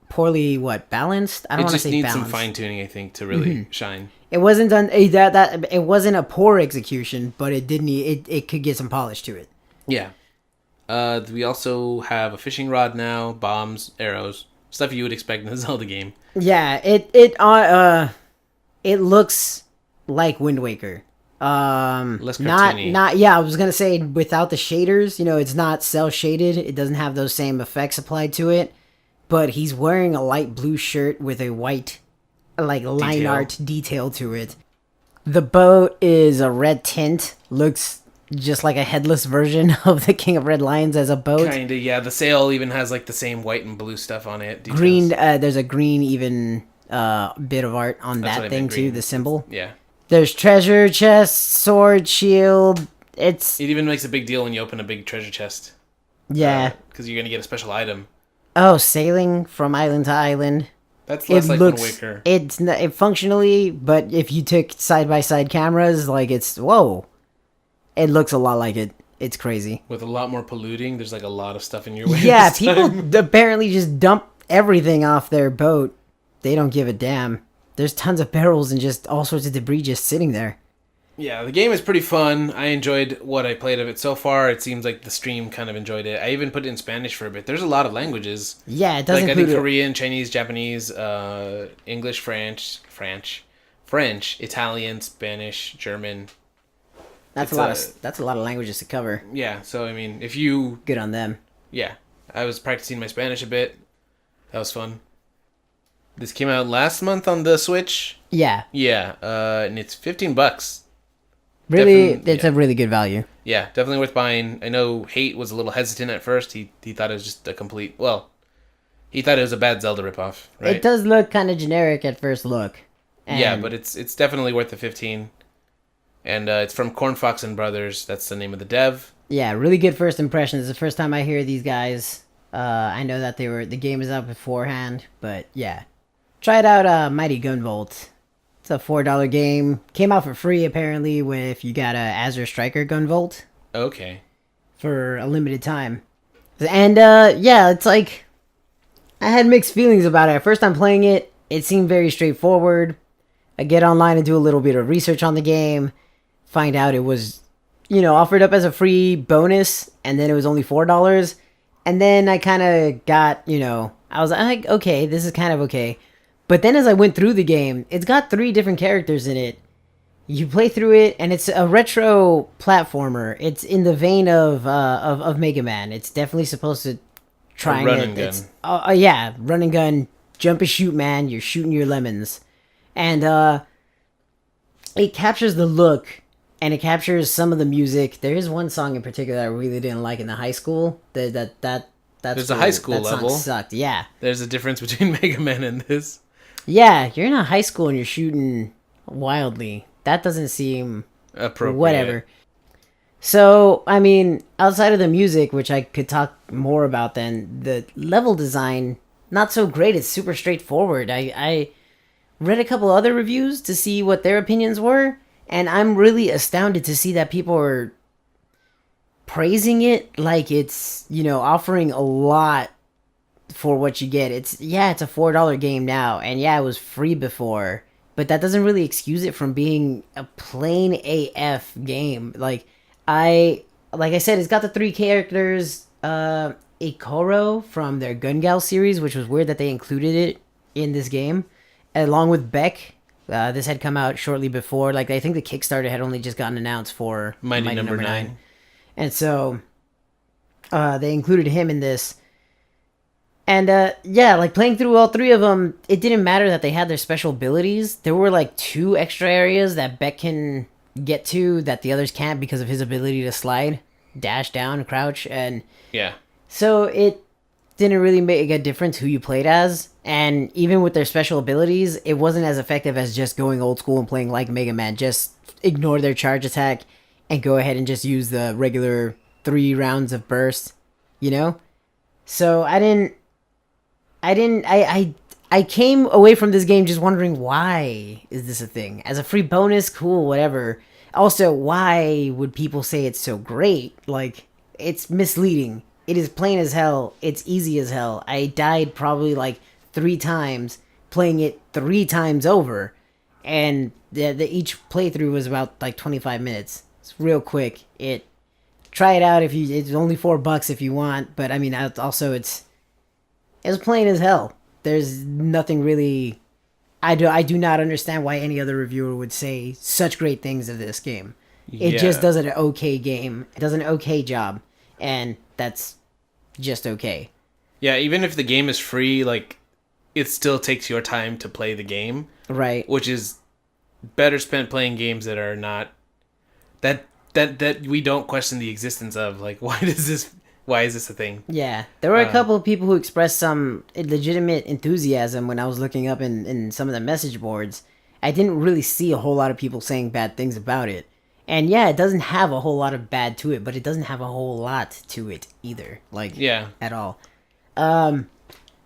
balanced. I don't want to say balanced. It just needs some fine tuning, I think, to really shine. It wasn't done that it wasn't a poor execution, but it did need it could get some polish to it. Yeah. We also have a fishing rod now, bombs, arrows, stuff you would expect in a Zelda game. Yeah, it looks like Wind Waker. Less cartoony. Not yeah, I was gonna say without the shaders, it's not cell shaded. It doesn't have those same effects applied to it. But he's wearing a light blue shirt with a white, like, line art detail to it. The boat is a red tint. Looks just like a headless version of the King of Red Lions as a boat. Kinda, yeah. The sail even has, like, the same white and blue stuff on it. Details. Green, there's a green even bit of art on that thing, too, the symbol. Yeah. There's treasure chest, sword, shield. It even makes a big deal when you open a big treasure chest. Yeah. Because you're going to get a special item. Oh, sailing from island to island. That's less like Wind Waker. It's functionally, but if you took side-by-side cameras, like, whoa. It looks a lot like it. It's crazy. With a lot more polluting, there's like a lot of stuff in your way. Yeah, people apparently just dump everything off their boat. They don't give a damn. There's tons of barrels and just all sorts of debris just sitting there. Yeah, the game is pretty fun. I enjoyed what I played of it so far. It seems like the stream kind of enjoyed it. I even put it in Spanish for a bit. There's a lot of languages. Yeah, it doesn't like I think Korean, Chinese, Japanese, English, French, Italian, Spanish, German. That's a lot of languages to cover. Yeah, so I mean, if you good on them. Yeah, I was practicing my Spanish a bit. That was fun. This came out last month on the Switch. Yeah. Yeah, and it's $15. Really, it's a really good value. Yeah, definitely worth buying. I know Hate was a little hesitant at first. He thought it was just a complete... Well, he thought it was a bad Zelda ripoff, right? It does look kind of generic at first look. Yeah, but it's definitely worth the 15. And it's from Corn Fox and Brothers. That's the name of the dev. Yeah, really good first impressions. The first time I hear these guys, I know that the game is out beforehand, but yeah. Try it out, Mighty Gunvolt. It's a $4 game. Came out for free, apparently, if you got a Azure Striker Gunvolt. Okay. For a limited time. And, yeah, it's like... I had mixed feelings about it. First time playing it, it seemed very straightforward. I get online and do a little bit of research on the game. Find out it was, offered up as a free bonus, and then it was only $4. And then I kind of got, I was like, okay, this is kind of okay. But then as I went through the game, it's got 3 different characters in it. You play through it, and it's a retro platformer. It's in the vein of Mega Man. It's definitely supposed to try and run and gun. Yeah, run and gun, jump and shoot, man. You're shooting your lemons. And it captures the look, and it captures some of the music. There is one song in particular that I really didn't like in the high school. That There's a high school that level. Song sucked. Yeah. There's a difference between Mega Man and this. Yeah, you're in a high school and you're shooting wildly. That doesn't seem Appropriate. whatever. So, I mean, outside of the music, which I could talk more about then, the level design, not so great. It's super straightforward. I read a couple other reviews to see what their opinions were, and I'm really astounded to see that people are praising it like it's, offering a lot for what you get. It's a $4 game now, and yeah, it was free before, but that doesn't really excuse it from being a plain AF game. Like I said, it's got the 3 characters, Ikoro from their GameGO series, which was weird that they included it in this game, along with Beck. This had come out shortly before. Like, I think the Kickstarter had only just gotten announced for Mighty Number 9. And so they included him in this. And like playing through all 3 of them, it didn't matter that they had their special abilities. There were like 2 extra areas that Beck can get to that the others can't because of his ability to slide, dash down, crouch, and yeah. So it didn't really make a difference who you played as, and even with their special abilities, it wasn't as effective as just going old school and playing like Mega Man. Just ignore their charge attack and go ahead and just use the regular 3 rounds of burst, So I came away from this game just wondering, why is this a thing? As a free bonus, cool, whatever. Also, why would people say it's so great? Like, it's misleading. It is plain as hell. It's easy as hell. I died probably like 3 times playing it 3 times over. And each playthrough was about like 25 minutes. It's real quick. Try it out it's only $4 if you want. But I mean, also it's plain as hell. There's nothing really. I do not understand why any other reviewer would say such great things of this game. It just does an okay game. It does an okay job, and that's just okay. Yeah, even if the game is free, like, it still takes your time to play the game, right? Which is better spent playing games that are not that we don't question the existence of. Like, why is this a thing? Yeah, there were a couple of people who expressed some legitimate enthusiasm when I was looking up in some of the message boards. I didn't really see a whole lot of people saying bad things about it. And yeah, it doesn't have a whole lot of bad to it, but it doesn't have a whole lot to it either. Like, at all.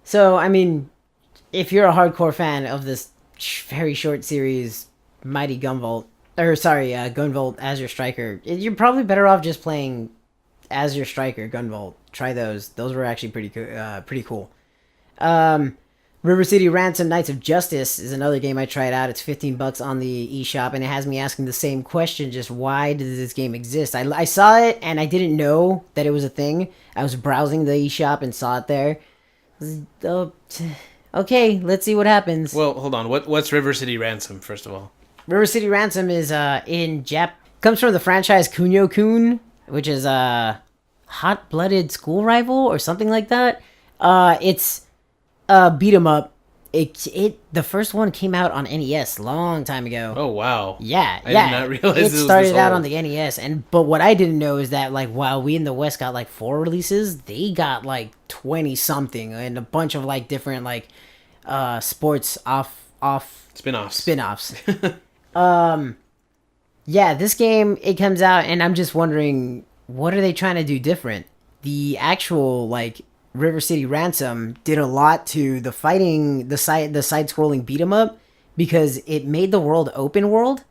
So, I mean, if you're a hardcore fan of this very short series, Mighty Gunvolt, Gunvolt Azure Striker, you're probably better off just playing Azure Striker, Gunvolt. Try those. Those were actually pretty cool. River City Ransom Knights of Justice is another game I tried out. It's $15 on the eShop, and it has me asking the same question, just why does this game exist? I saw it, and I didn't know that it was a thing. I was browsing the eShop and saw it there. Okay, let's see what happens. Well, hold on. What's River City Ransom, first of all? River City Ransom is comes from the franchise Kunio-kun, which is a hot-blooded school rival or something like that. It's beat 'em up. The first one came out on NES long time ago. Oh wow! Yeah, I did not realize it started out on the NES, but what I didn't know is that like while we in the West got like 4 releases, they got like 20 something and a bunch of like different like sports off spin-offs. Yeah, this game, it comes out and I'm just wondering, what are they trying to do different? The actual like River City Ransom did a lot to the fighting, the side-scrolling beat 'em up, because it made the world open world,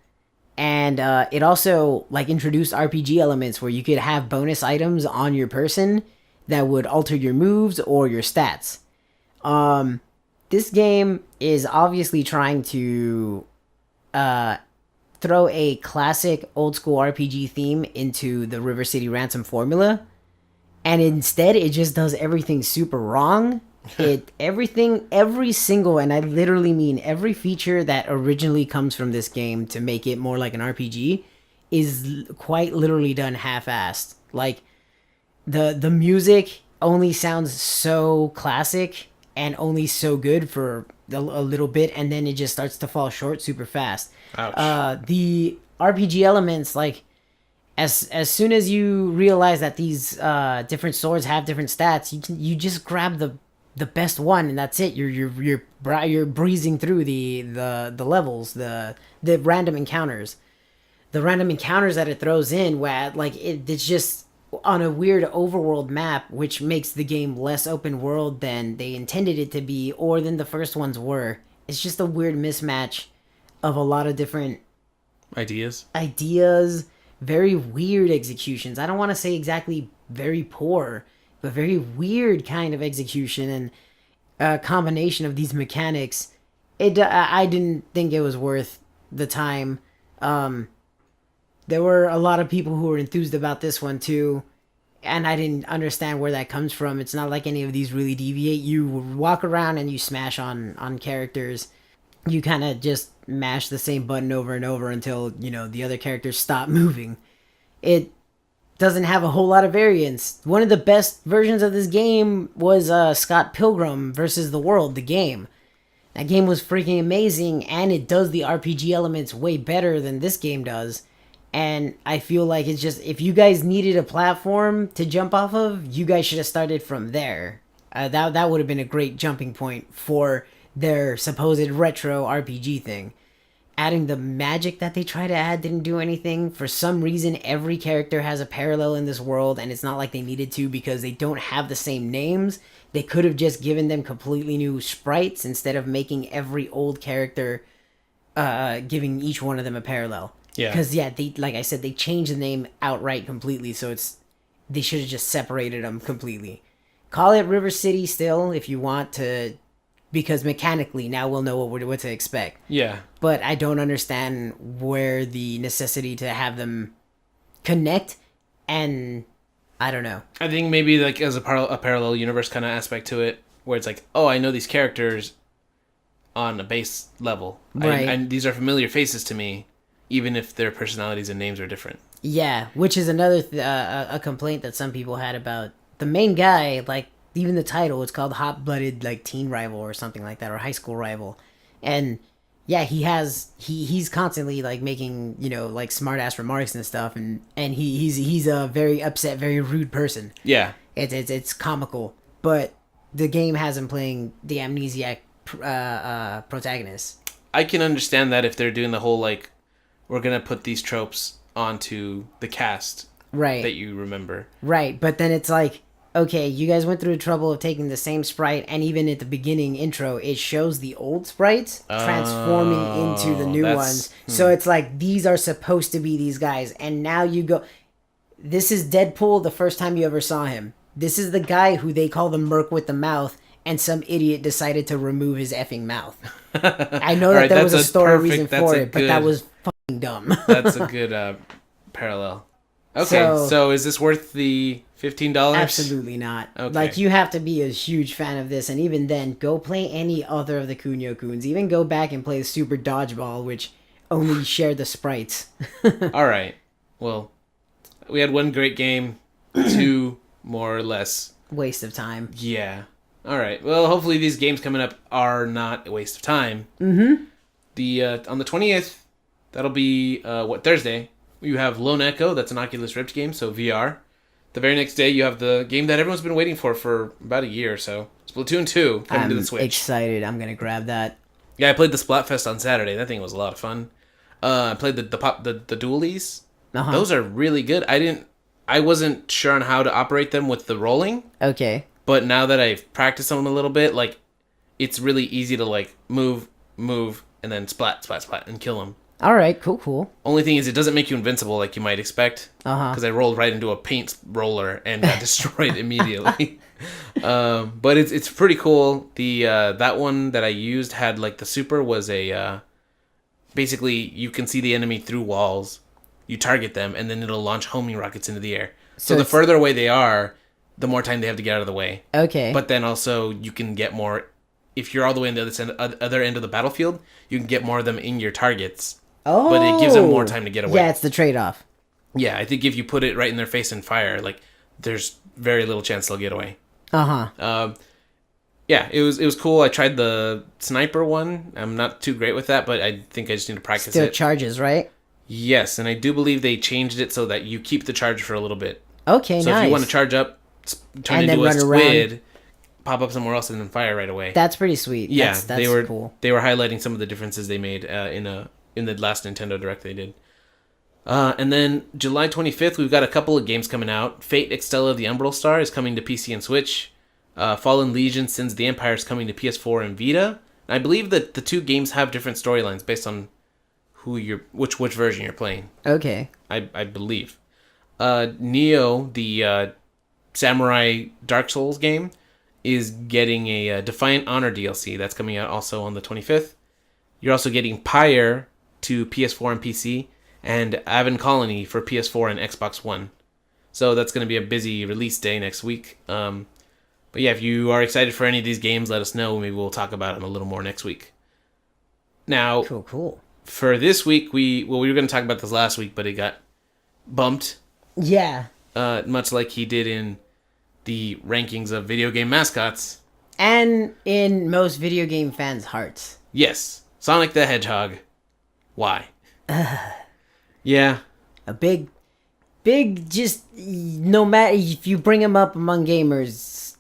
and it also like introduced RPG elements where you could have bonus items on your person that would alter your moves or your stats. This game is obviously trying to throw a classic old school RPG theme into the River City Ransom formula, and instead it just does everything super wrong. Every single, and I literally mean every feature that originally comes from this game to make it more like an RPG is quite literally done half-assed. Like the music only sounds so classic and only so good for a little bit, and then it just starts to fall short super fast. Ouch. The RPG elements, like as soon as you realize that these different swords have different stats, you just grab the best one, and that's it. You're breezing through the levels, the random encounters. The random encounters that it throws in, where like it's just on a weird overworld map, which makes the game less open world than they intended it to be, or than the first ones were. It's just a weird mismatch of a lot of different ideas, very weird executions. I don't want to say exactly very poor, but very weird kind of execution, and a combination of these mechanics. I didn't think it was worth the time. There were a lot of people who were enthused about this one too, and I didn't understand where that comes from. It's not like any of these really deviate. You walk around and you smash on characters. You kind of just mash the same button over and over until, the other characters stop moving. It doesn't have a whole lot of variance. One of the best versions of this game was Scott Pilgrim versus the World, the game. That game was freaking amazing, and it does the RPG elements way better than this game does. And I feel like it's just, if you guys needed a platform to jump off of, you guys should have started from there. That would have been a great jumping point for their supposed retro RPG thing. Adding the magic that they try to add didn't do anything. For some reason, every character has a parallel in this world, and it's not like they needed to because they don't have the same names. They could have just given them completely new sprites instead of making every old character, giving each one of them a parallel. Yeah. Because, they, like I said, they changed the name outright completely, so they should have just separated them completely. Call it River City still, if you want to, because mechanically, now we'll know what to expect. Yeah. But I don't understand where the necessity to have them connect, and I don't know. I think maybe like as a parallel universe kind of aspect to it, where it's like, oh, I know these characters on a base level. Right. And these are familiar faces to me, even if their personalities and names are different. Yeah, which is another a complaint that some people had about the main guy. Like, even the title, it's called Hot Blooded, like, Teen Rival or something like that, or High School Rival. And yeah, he's constantly like making, like, smart ass remarks and stuff, and he's a very upset, very rude person. Yeah. It's comical, but the game has him playing the amnesiac protagonist. I can understand that if they're doing the whole like, we're gonna put these tropes onto the cast, right, that you remember, right. But then it's like, okay, you guys went through the trouble of taking the same sprite, and even at the beginning intro, it shows the old sprites transforming into the new ones. So it's like, these are supposed to be these guys, and now you go, this is Deadpool the first time you ever saw him. This is the guy who they call the Merc with the mouth, and some idiot decided to remove his effing mouth. I know that right, there was a story reason for it, but that was fucking dumb. That's a good parallel. Okay, so is this worth the $15? Absolutely not. Okay. Like, you have to be a huge fan of this, and even then, go play any other of the Kunio-kuns. Even go back and play Super Dodgeball, which only shared the sprites. All right. Well, we had one great game, two more or less Waste of time. Yeah. All right. Well, hopefully these games coming up are not a waste of time. Mm-hmm. On the 20th, that'll be Thursday. You have Lone Echo. That's an Oculus Rift game, so VR. The very next day, you have the game that everyone's been waiting for about a year or so. Splatoon 2 coming to the Switch. I'm excited. I'm gonna grab that. Yeah, I played the Splatfest on Saturday. That thing was a lot of fun. I played the dualies. Uh-huh. Those are really good. I wasn't sure on how to operate them with the rolling. Okay. But now that I've practiced them a little bit, like, it's really easy to like move, and then splat, and kill them. All right, cool. Only thing is, it doesn't make you invincible like you might expect. Because I rolled right into a paint roller and got destroyed immediately. But it's pretty cool. The that one that I used had like the super was a basically you can see the enemy through walls. You target them and then it'll launch homing rockets into the air. So the further away they are, the more time they have to get out of the way. Okay. But then also you can get more. If you're all the way on the other end of the battlefield, you can get more of them in your targets. Oh. But it gives them more time to get away. Yeah, it's the trade-off. Yeah, I think if you put it right in their face and fire, like, there's very little chance they'll get away. Yeah, it was cool. I tried the sniper one. I'm not too great with that, but I think I just need to practice Still it. charges, right? Yes, and I do believe they changed it so that you keep the charge for a little bit. Okay, So nice. if you want to charge up, turn And then into a run squid, around. pop up somewhere else, and then fire right away. That's pretty sweet. Yeah, that's they were cool. they were highlighting some of the differences they made in the last Nintendo Direct they did. And then July 25th, we've got a couple of games coming out. Fate Extella the Umbral Star is coming to PC and Switch. Fallen Legion Sins of the Empire is coming to PS4 and Vita. I believe that the two games have different storylines based on which version you're playing. Okay. I believe. Neo, the Samurai Dark Souls game, is getting a Defiant Honor DLC that's coming out also on the 25th. You're also getting Pyre to PS4 and PC, and Avon Colony for PS4 and Xbox One. So that's going to be a busy release day next week. But yeah, if you are excited for any of these games, let us know. Maybe we'll talk about them a little more next week. Now, Cool. for this week, we were going to talk about this last week, but it got bumped. Yeah. Much like he did in the rankings of video game mascots. And in most video game fans' hearts. Yes, Sonic the Hedgehog. Why? Yeah. A big, just no matter if you bring him up among gamers,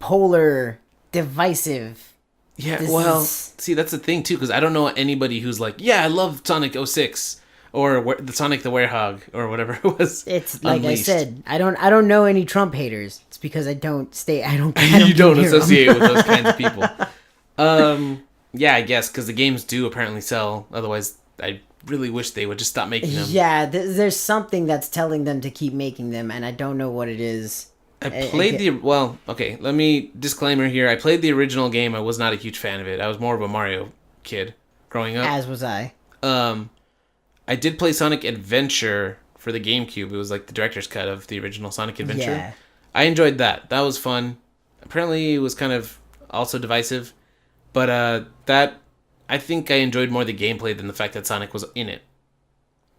polar, divisive. Yeah, This well, is- see, that's the thing, too, because I don't know anybody who's like, yeah, I love Sonic 06, or the Sonic the Werehog, or whatever it was. It's like Unleashed. I said, I don't know any Trump haters. It's because I don't You don't hear 'em. associate with those kinds of people. Yeah, I guess, because the games do apparently sell. Otherwise, I really wish they would just stop making them. Yeah, there's something that's telling them to keep making them, and I don't know what it is. I played okay, let me, disclaimer here. I played the original game. I was not a huge fan of it. I was more of a Mario kid growing up. As was I. I did play Sonic Adventure for the GameCube. It was like the director's cut of the original Sonic Adventure. Yeah. I enjoyed that. That was fun. Apparently, it was kind of also divisive. But that, I think I enjoyed more the gameplay than the fact that Sonic was in it.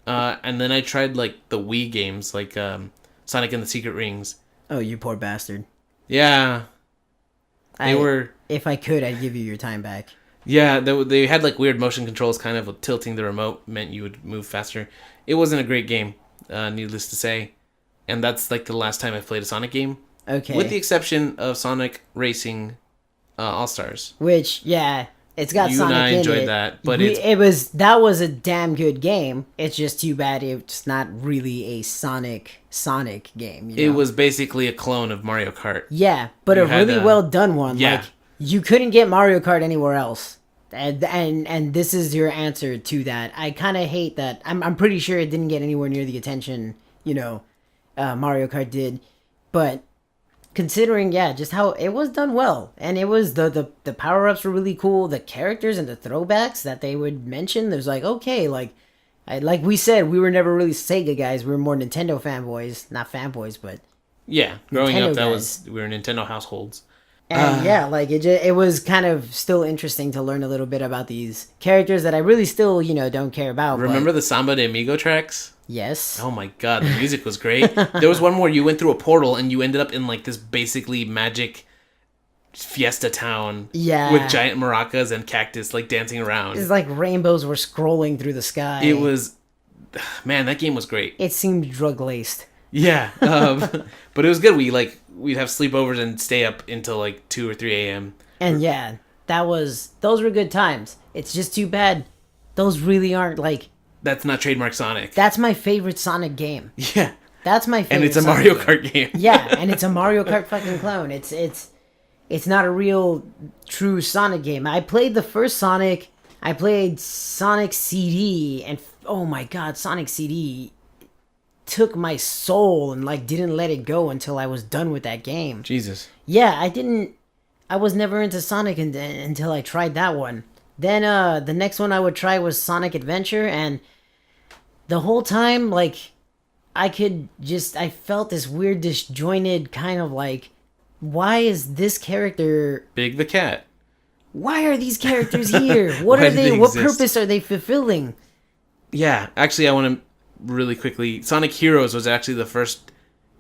And then I tried like the Wii games, like Sonic and the Secret Rings. Oh, you poor bastard. Yeah. They were... If I could, I'd give you your time back. Yeah, they had like weird motion controls, kind of tilting the remote meant you would move faster. It wasn't a great game, needless to say. And that's like the last time I've played a Sonic game. Okay. With the exception of Sonic Racing All-Stars. Which, yeah, it's got You Sonic and I in enjoyed it. that, but that was a damn good game. It's just too bad it's not really a Sonic game. You know? It was basically a clone of Mario Kart. Yeah, but You a had really well done one. yeah. Like, you couldn't get Mario Kart anywhere else. And this is your answer to that. I kind of hate that. I'm pretty sure it didn't get anywhere near the attention, Mario Kart did. But considering, yeah, just how it was done well. And it was the power-ups were really cool. The characters and the throwbacks that they would mention, there's like, okay, like we said, we were never really Sega guys. We were more Nintendo fanboys. Not fanboys, but... Yeah, growing Nintendo up, guys. we were Nintendo households. And yeah, like it was kind of still interesting to learn a little bit about these characters that I really still, don't care about. Remember but the Samba de Amigo tracks? yes. Oh my god, the music was great. There was one where you went through a portal and you ended up in like this basically magic fiesta town. Yeah. With giant maracas and cactus like dancing around. It's like rainbows were scrolling through the sky. It was, man, that game was great. It seemed drug laced. Yeah, but it was good. We'd have sleepovers and stay up until like 2 or 3 a.m. And yeah, those were good times. It's just too bad those really aren't like... That's not trademark Sonic. That's my favorite Sonic game. Yeah. That's my favorite And it's a Sonic Mario game. Kart game. Yeah, and it's a Mario Kart fucking clone. It's not a real true Sonic game. I played the first Sonic. I played Sonic CD, and oh my god, Sonic CD took my soul and like didn't let it go until I was done with that game. Jesus. Yeah, I was never into Sonic until I tried that one. Then the next one I would try was Sonic Adventure, and the whole time, like, I felt this weird disjointed kind of like, why is this character... Big the Cat. Why are these characters here? What Why are do they? they What exist? purpose are they fulfilling? Yeah, actually, I want to really quickly... Sonic Heroes was actually the first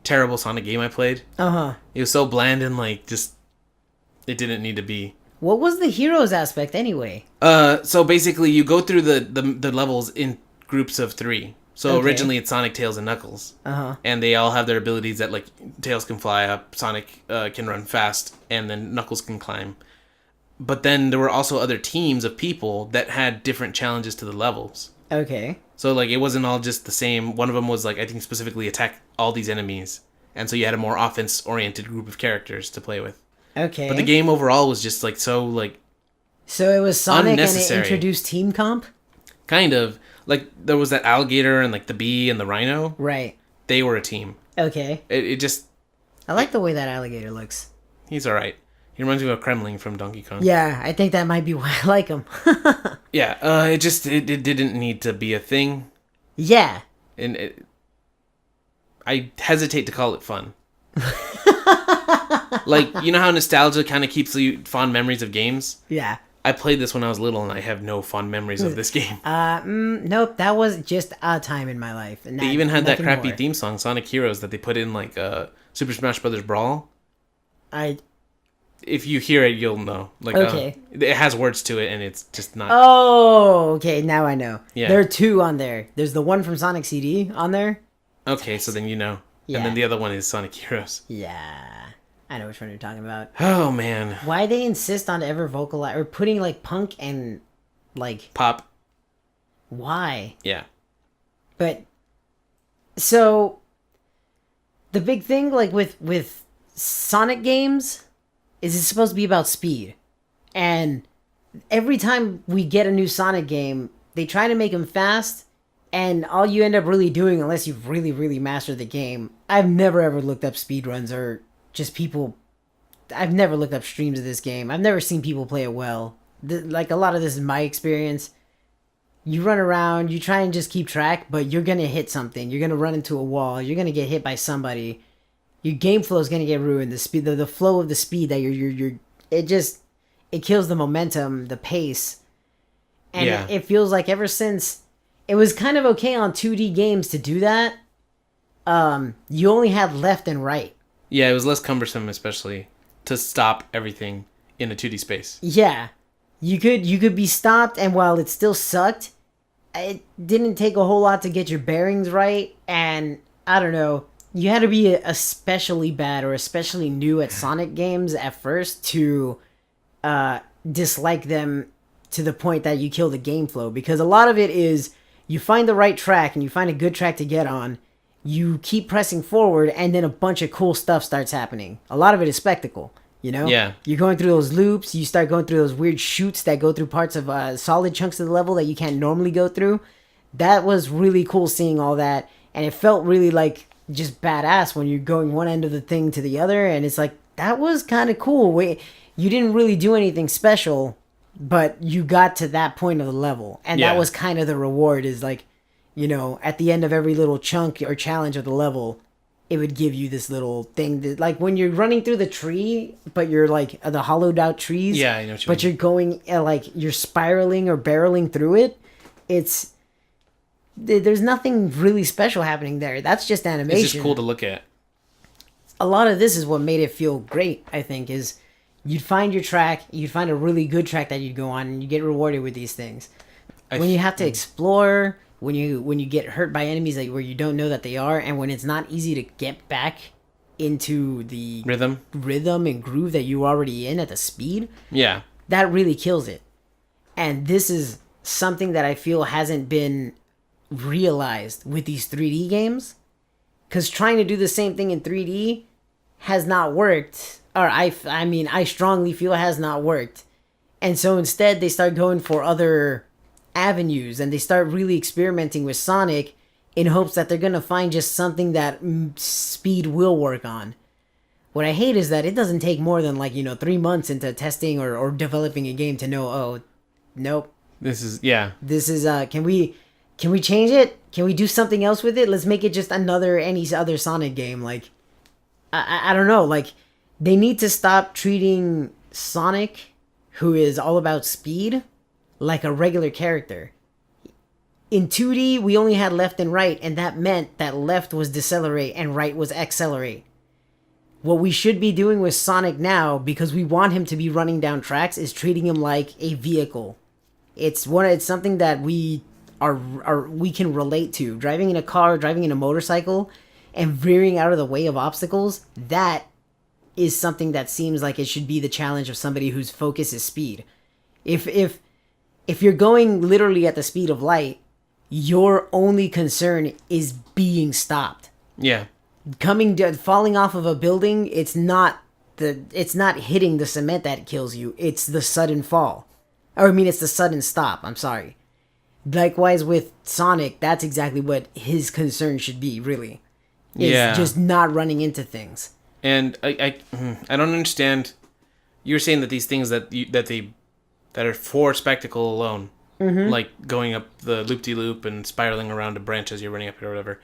terrible Sonic game I played. Uh-huh. It was so bland and, like, just... It didn't need to be. What was the heroes aspect anyway? So basically, you go through the levels in groups of 3. So Okay. originally it's Sonic, Tails, and Knuckles. Uh-huh. And they all have their abilities that, like, Tails can fly up, Sonic can run fast, and then Knuckles can climb. But then there were also other teams of people that had different challenges to the levels. Okay. So, like, it wasn't all just the same. One of them was, like, I think specifically attack all these enemies. And so you had a more offense-oriented group of characters to play with. Okay. But the game overall was just, like, so, like... So it was Sonic and it unnecessary. introduced Team Comp? Kind of. Like, there was that alligator and, like, the bee and the rhino. Right. They were a team. Okay. It just... I like the way that alligator looks. He's alright. He reminds me of a Kremling from Donkey Kong. Yeah, I think that might be why I like him. Yeah, it didn't need to be a thing. Yeah. And I hesitate to call it fun. Like, you know how nostalgia kind of keeps you fond memories of games? Yeah. I played this when I was little, and I have no fond memories of this game. Nope, that was just a time in my life. And They even had that nothing crappy more. theme song, Sonic Heroes, that they put in, like, Super Smash Bros. Brawl. If you hear it, you'll know. Like, Okay. It has words to it, and it's just not... Oh, okay, now I know. Yeah. There are 2 on there. There's the one from Sonic CD on there. Okay, so then you know. Yeah. And then the other one is Sonic Heroes. Yeah. I know which one you're talking about. Oh, man. Why they insist on ever vocalize or putting like punk and like Pop. why? Yeah. But so the big thing like with Sonic games is it's supposed to be about speed. And every time we get a new Sonic game, they try to make them fast, and all you end up really doing, unless you've really, really mastered the game, I've never ever looked up speedruns or just people. I've never looked up streams of this game. I've never seen people play it well. Like, a lot of this is my experience. You run around, you try and just keep track, but you're going to hit something. You're going to run into a wall. You're going to get hit by somebody. Your game flow is going to get ruined. The speed, the flow of the speed that it kills the momentum, the pace. And Yeah. it feels like ever since it was kind of okay on 2D games to do that, you only had left and right. Yeah, it was less cumbersome, especially to stop everything in a 2D space. Yeah. You could be stopped, and while it still sucked, it didn't take a whole lot to get your bearings right, and I don't know, you had to be especially bad or especially new at Sonic games at first to dislike them to the point that you kill the game flow, because a lot of it is you find the right track and you find a good track to get on, you keep pressing forward, and then a bunch of cool stuff starts happening. A lot of it is spectacle, you know? Yeah. You're going through those loops, you start going through those weird chutes that go through parts of solid chunks of the level that you can't normally go through. That was really cool seeing all that, and it felt really like just badass when you're going one end of the thing to the other, and it's like, that was kind of cool. You didn't really do anything special, but you got to that point of the level, and Yeah. that was kind of the reward, is like, you know, at the end of every little chunk or challenge of the level, it would give you this little thing that, like, when you're running through the tree, but you're like the hollowed out trees. Yeah, I know what you but mean. you're going like you're spiraling or barreling through it. There's nothing really special happening there. That's just animation. It's just cool to look at. A lot of this is what made it feel great, I think, is you'd find your track, you'd find a really good track that you'd go on, and you get rewarded with these things. When you have to explore, when you get hurt by enemies like where you don't know that they are, and when it's not easy to get back into the Rhythm. and groove that you're already in at the speed, Yeah. that really kills it. And this is something that I feel hasn't been realized with these 3D games, because trying to do the same thing in 3D has not worked, or I mean I strongly feel has not worked. And so instead they start going for other avenues, and they start really experimenting with Sonic in hopes that they're gonna find just something that speed will work on. What I hate is that it doesn't take more than 3 months into testing or developing a game to know, oh, nope, This is can we change it? Can we do something else with it? Let's make it just any other Sonic game. Like, I don't know. Like, they need to stop treating Sonic, who is all about speed, like a regular character. In 2D, we only had left and right, and that meant that left was decelerate and right was accelerate. What we should be doing with Sonic now, because we want him to be running down tracks, is treating him like a vehicle. It's something that we are we can relate to. Driving in a car, driving in a motorcycle, and veering out of the way of obstacles, that is something that seems like it should be the challenge of somebody whose focus is speed. If you're going literally at the speed of light, your only concern is being stopped. Yeah. Falling off of a building, it's not hitting the cement that kills you. It's the sudden fall. Or I mean, it's the sudden stop. I'm sorry. Likewise with Sonic, that's exactly what his concern should be, really. Is just not running into things. And I don't understand. You're saying that these things that are for spectacle alone, like going up the loop-de-loop and spiraling around a branch as you're running up it or whatever,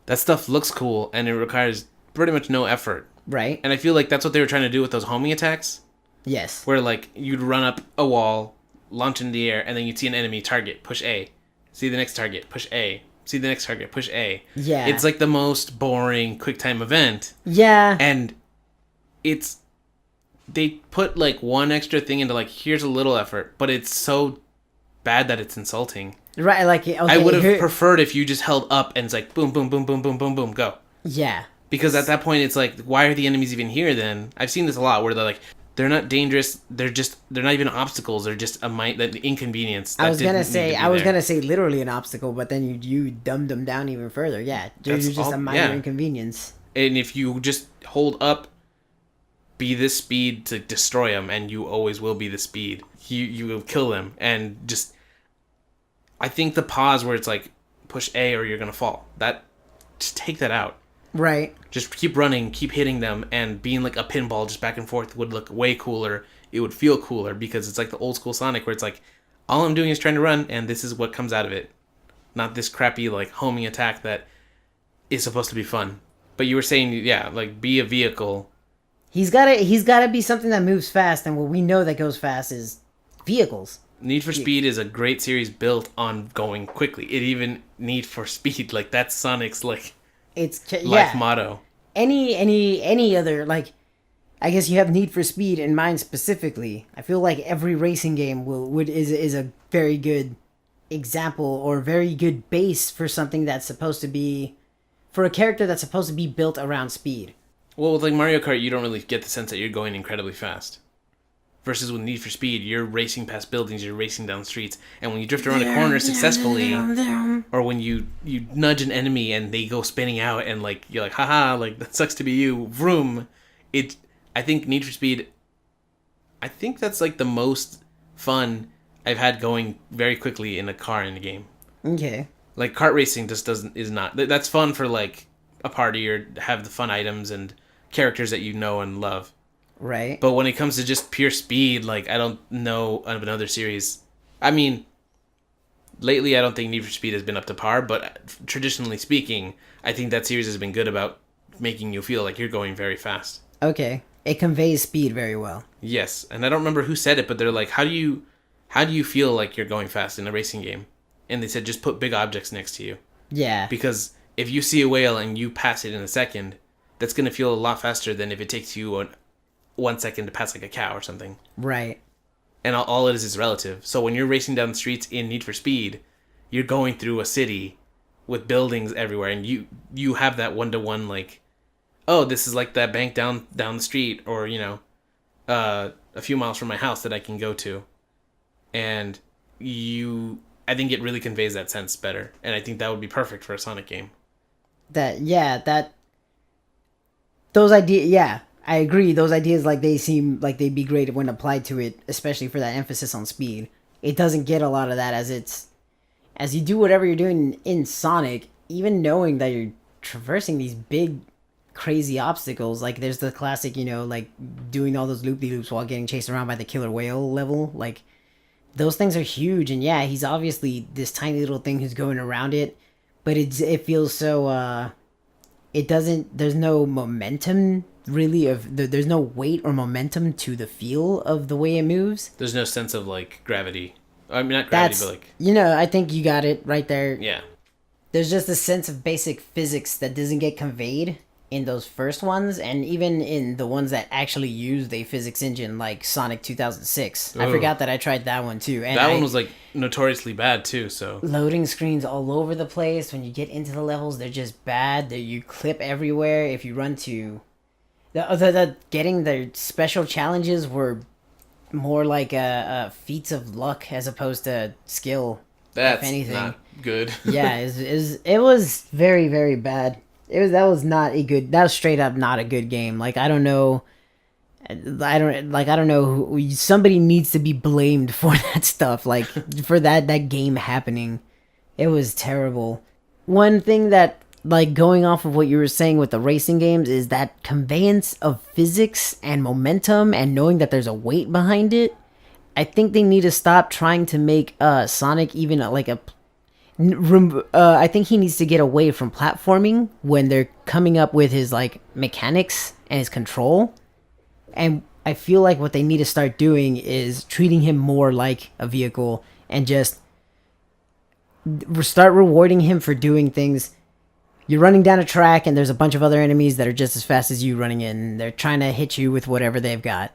that stuff looks cool and it requires pretty much no effort. Right. And I feel like that's what they were trying to do with those homing attacks. Yes. Where like you'd run up a wall, launch in the air, and then you'd see an enemy, target, push A. See the next target, push A. See the next target, push A. Yeah. It's like the most boring QuickTime event. Yeah. And they put like one extra thing into like, here's a little effort, but it's so bad that it's insulting. Right, like... Okay, I would have preferred if you just held up and it's like, boom, boom, boom, boom, boom, boom, boom, go. Yeah. Because at that point, it's like, why are the enemies even here then? I've seen this a lot where they're like, they're not dangerous, they're not even obstacles, they're just the inconvenience. I was gonna say literally an obstacle, but then you dumbed them down even further. Yeah, you're just a minor inconvenience. And if you just hold up, be this speed to destroy them, and you always will be the speed. You will kill them, and just... I think the pause where it's like, push A or you're gonna fall. Just take that out. Right. Just keep running, keep hitting them, and being like a pinball just back and forth would look way cooler. It would feel cooler because it's like the old school Sonic where it's like, all I'm doing is trying to run, and this is what comes out of it. Not this crappy like homing attack that is supposed to be fun. But you were saying, yeah, like be a vehicle. He's gotta be something that moves fast, and what we know that goes fast is vehicles. Need for Speed is a great series built on going quickly. It even Need for Speed, like that's Sonic's like life motto. Any other, like, I guess you have Need for Speed in mind specifically. I feel like every racing game is a very good example or very good base for something that's supposed to be, for a character that's supposed to be built around speed. Well, with like Mario Kart, you don't really get the sense that you're going incredibly fast. Versus with Need for Speed, you're racing past buildings, you're racing down streets, and when you drift around a corner successfully, or when you nudge an enemy and they go spinning out, and like you're like, haha, like that sucks to be you, vroom. I think Need for Speed, I think that's like the most fun I've had going very quickly in a car in a game. Okay. Like kart racing just is not. That's fun for like a party or have the fun items and characters that you know and love. Right. But when it comes to just pure speed, like, I don't know of another series. I mean, lately I don't think Need for Speed has been up to par, but traditionally speaking, I think that series has been good about making you feel like you're going very fast. Okay. It conveys speed very well. Yes, and I don't remember who said it, but they're like, how do you feel like you're going fast in a racing game? And they said, just put big objects next to you. Yeah. Because if you see a whale and you pass it in a second, that's going to feel a lot faster than if it takes you 1 second to pass like a cow or something. Right. And all it is relative. So when you're racing down the streets in Need for Speed, you're going through a city with buildings everywhere, and you have that one-to-one, like, oh, this is like that bank down the street, or, you know, a few miles from my house that I can go to. And I think it really conveys that sense better. And I think that would be perfect for a Sonic game. Those ideas, yeah. I agree. Those ideas, like, they seem like they'd be great when applied to it, especially for that emphasis on speed. It doesn't get a lot of that as you do whatever you're doing in Sonic, even knowing that you're traversing these big, crazy obstacles. Like, there's the classic, you know, like, doing all those loop-de-loops while getting chased around by the killer whale level. Like, those things are huge, and yeah, he's obviously this tiny little thing who's going around it, but it feels so, there's no momentum, really, there's no weight or momentum to the feel of the way it moves. There's no sense of, like, gravity. I mean, not gravity, but, like... You know, I think you got it right there. Yeah. There's just a sense of basic physics that doesn't get conveyed in those first ones, and even in the ones that actually used a physics engine, like Sonic 2006. I forgot that I tried that one too. And that one was like notoriously bad too. So loading screens all over the place. When you get into the levels, they're just bad. You clip everywhere. If you run to getting the special challenges were more like feats of luck as opposed to skill. That's if anything. not good. Yeah, it was very, very bad. That was not a good. That was straight up not a good game. Like I don't know who, somebody needs to be blamed for that stuff. Like for that game happening, it was terrible. One thing that, like, going off of what you were saying with the racing games, is that conveyance of physics and momentum and knowing that there's a weight behind it. I think they need to stop trying to make Sonic even like a. I think he needs to get away from platforming when they're coming up with his like mechanics and his control. And I feel like what they need to start doing is treating him more like a vehicle and just start rewarding him for doing things. You're running down a track and there's a bunch of other enemies that are just as fast as you running in. They're trying to hit you with whatever they've got.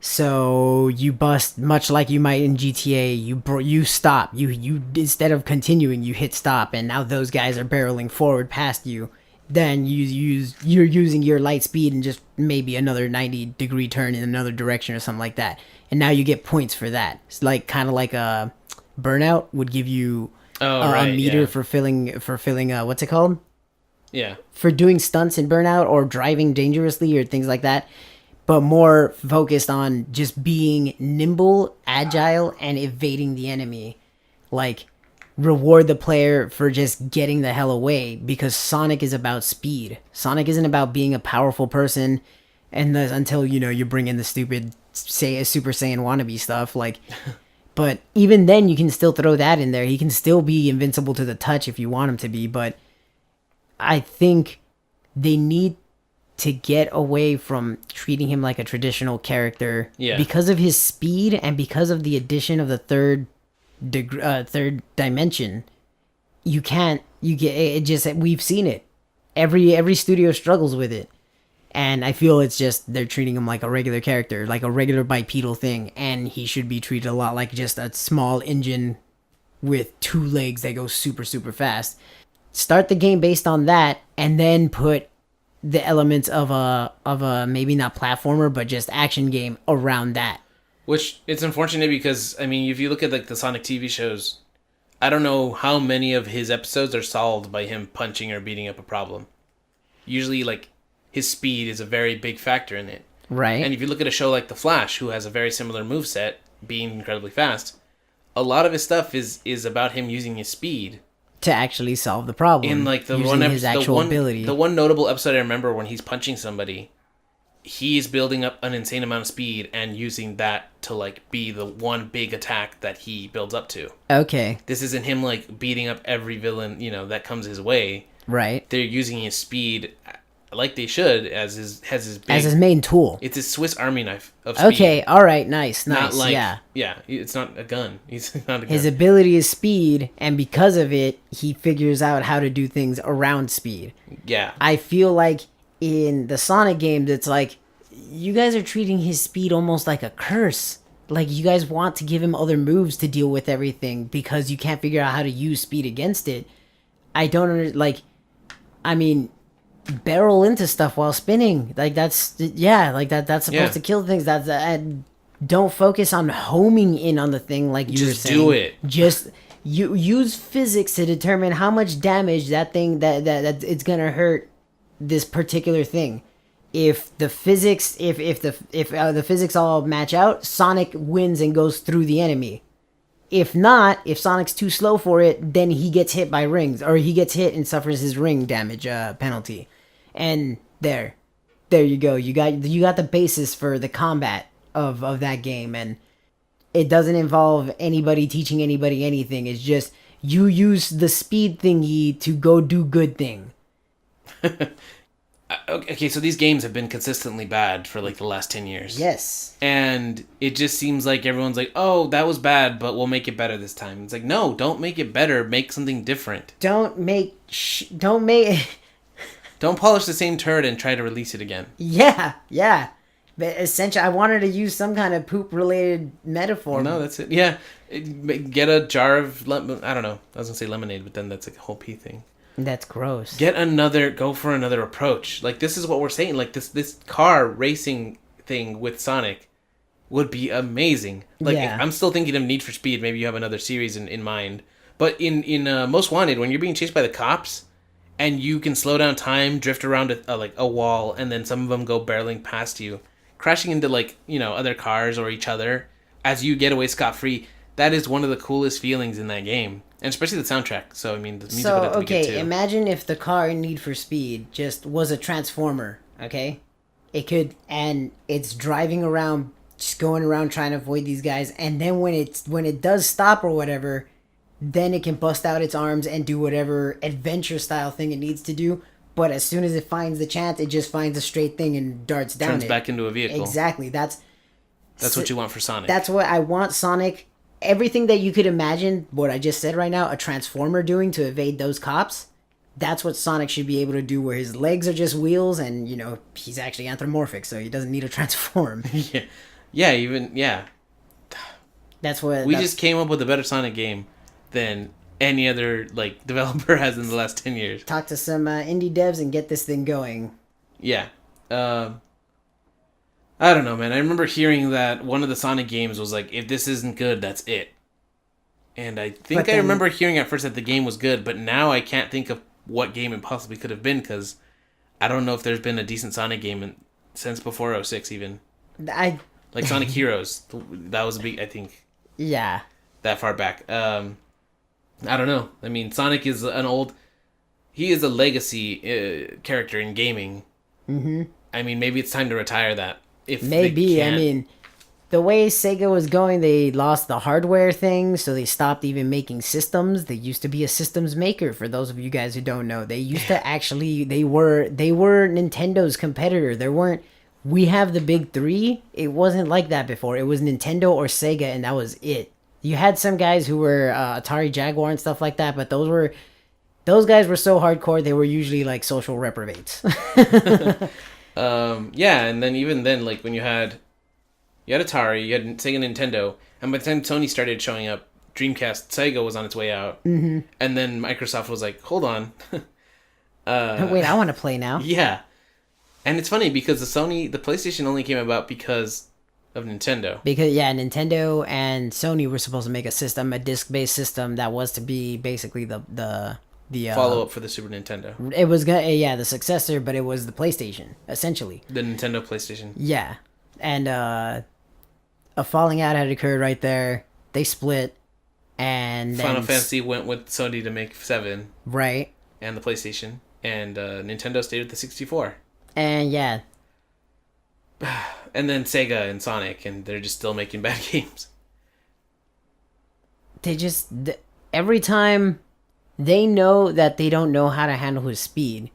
So you bust, much like you might in GTA. You stop. You instead of continuing, you hit stop, and now those guys are barreling forward past you. Then you're using your light speed and just maybe another 90-degree turn in another direction or something like that. And now you get points for that. It's like kind of like a Burnout would give you a meter for filling what's it called? Yeah. For doing stunts in Burnout or driving dangerously or things like that. But more focused on just being nimble, agile, and evading the enemy. Like, reward the player for just getting the hell away, because Sonic is about speed. Sonic isn't about being a powerful person until, you bring in the stupid Super Saiyan wannabe stuff. Like, but even then, you can still throw that in there. He can still be invincible to the touch if you want him to be, but I think they need to get away from treating him like a traditional character, because of his speed and because of the addition of the third dimension. We've seen it. Every studio struggles with it, and I feel it's just they're treating him like a regular character, like a regular bipedal thing, and he should be treated a lot like just a small engine with two legs that go super, super fast. Start the game based on that, and then put the elements of a maybe not platformer but just action game around that. Which, it's unfortunate because, I mean, if you look at like the Sonic TV shows, I don't know how many of his episodes are solved by him punching or beating up a problem. Usually, like, his speed is a very big factor in it. Right. And if you look at a show like The Flash, who has a very similar moveset, being incredibly fast, a lot of his stuff is about him using his speed to actually solve the problem. In like the ability. The one notable episode I remember when he's punching somebody, he's building up an insane amount of speed and using that to like be the one big attack that he builds up to. Okay. This isn't him like beating up every villain, that comes his way. Right. They're using his speed like they should as his main tool. It's his Swiss Army knife of speed. Okay, all right, nice. Not like, yeah, it's not a gun. He's not a gun. His ability is speed, and because of it, he figures out how to do things around speed. Yeah. I feel like in the Sonic games, it's like you guys are treating his speed almost like a curse. Like, you guys want to give him other moves to deal with everything because you can't figure out how to use speed against it. I don't barrel into stuff while spinning. Like, that's supposed to kill things. Don't focus on homing in on the thing like you were saying. Just do it. Just use physics to determine how much damage that thing that it's gonna hurt this particular thing. If the physics the physics all match out, Sonic wins and goes through the enemy. If not, if Sonic's too slow for it, then he gets hit by rings, or he gets hit and suffers his ring damage penalty. And there you go. You got the basis for the combat of that game, and it doesn't involve anybody teaching anybody anything. It's just you use the speed thingy to go do good thing. Okay, so these games have been consistently bad for like the last 10 years. Yes. And it just seems like everyone's like, oh, that was bad, but we'll make it better this time. It's like, no, don't make it better. Make something different. Don't Don't polish the same turd and try to release it again. Yeah, yeah. But essentially, I wanted to use some kind of poop-related metaphor. No, that's it. Yeah. Get a jar of, I don't know. I was going to say lemonade, but then that's a whole pea thing. That's gross. Go for another approach. Like, this is what we're saying. Like, this car racing thing with Sonic would be amazing. Like, Yeah. I'm still thinking of Need for Speed. Maybe you have another series in mind. But in Most Wanted, when you're being chased by the cops, and you can slow down time, drift around a wall, and then some of them go barreling past you, crashing into, like, you know, other cars or each other as you get away scot-free, that is one of the coolest feelings in that game. And especially the soundtrack. So, I mean, the music would have to be good too. Imagine if the car in Need for Speed just was a transformer, okay? It could, and it's driving around, just going around trying to avoid these guys, and then when it does stop or whatever, then it can bust out its arms and do whatever adventure-style thing it needs to do. But as soon as it finds the chance, it just finds a straight thing and darts down Turns back into a vehicle. Exactly. That's what you want for Sonic. That's what I want Sonic. Everything that you could imagine, what I just said right now, a transformer doing to evade those cops, that's what Sonic should be able to do, where his legs are just wheels and, you know, he's actually anthropomorphic, so he doesn't need to transform. Yeah. That's what... We just came up with a better Sonic game than any other, like, developer has in the last 10 years. Talk to some indie devs and get this thing going. Yeah. I don't know, man. I remember hearing that one of the Sonic games was like, if this isn't good, that's it. And I think I remember hearing at first that the game was good, but now I can't think of what game it possibly could have been, because I don't know if there's been a decent Sonic game since before 06 even. Like Sonic Heroes. That was a big, I think. Yeah. That far back. I don't know. I mean, Sonic is he is a legacy character in gaming. Mm-hmm. I mean, maybe it's time to retire that. Maybe. I mean, the way Sega was going, they lost the hardware thing, so they stopped even making systems. They used to be a systems maker, for those of you guys who don't know. They used to actually, they were Nintendo's competitor. There weren't, we have the big three. It wasn't like that before. It was Nintendo or Sega, and that was it. You had some guys who were Atari Jaguar and stuff like that, but those guys were so hardcore, they were usually like social reprobates. Yeah, and then even then, like, when you had Atari, you had Sega, Nintendo, and by the time Sony started showing up, Dreamcast, Sega was on its way out, mm-hmm. and then Microsoft was like, hold on. Wait, I want to play now. Yeah. And it's funny, because the PlayStation only came about because of Nintendo. Because, yeah, Nintendo and Sony were supposed to make a system, a disc-based system that was to be basically the follow-up for the Super Nintendo. It was the successor, but it was the PlayStation, essentially. The Nintendo PlayStation. Yeah. And a falling out had occurred right there. They split, and Final Fantasy went with Sony to make 7. Right. And the PlayStation. And Nintendo stayed with the 64. And, yeah. And then Sega and Sonic, and they're just still making bad games. Every time... They know that they don't know how to handle his speed.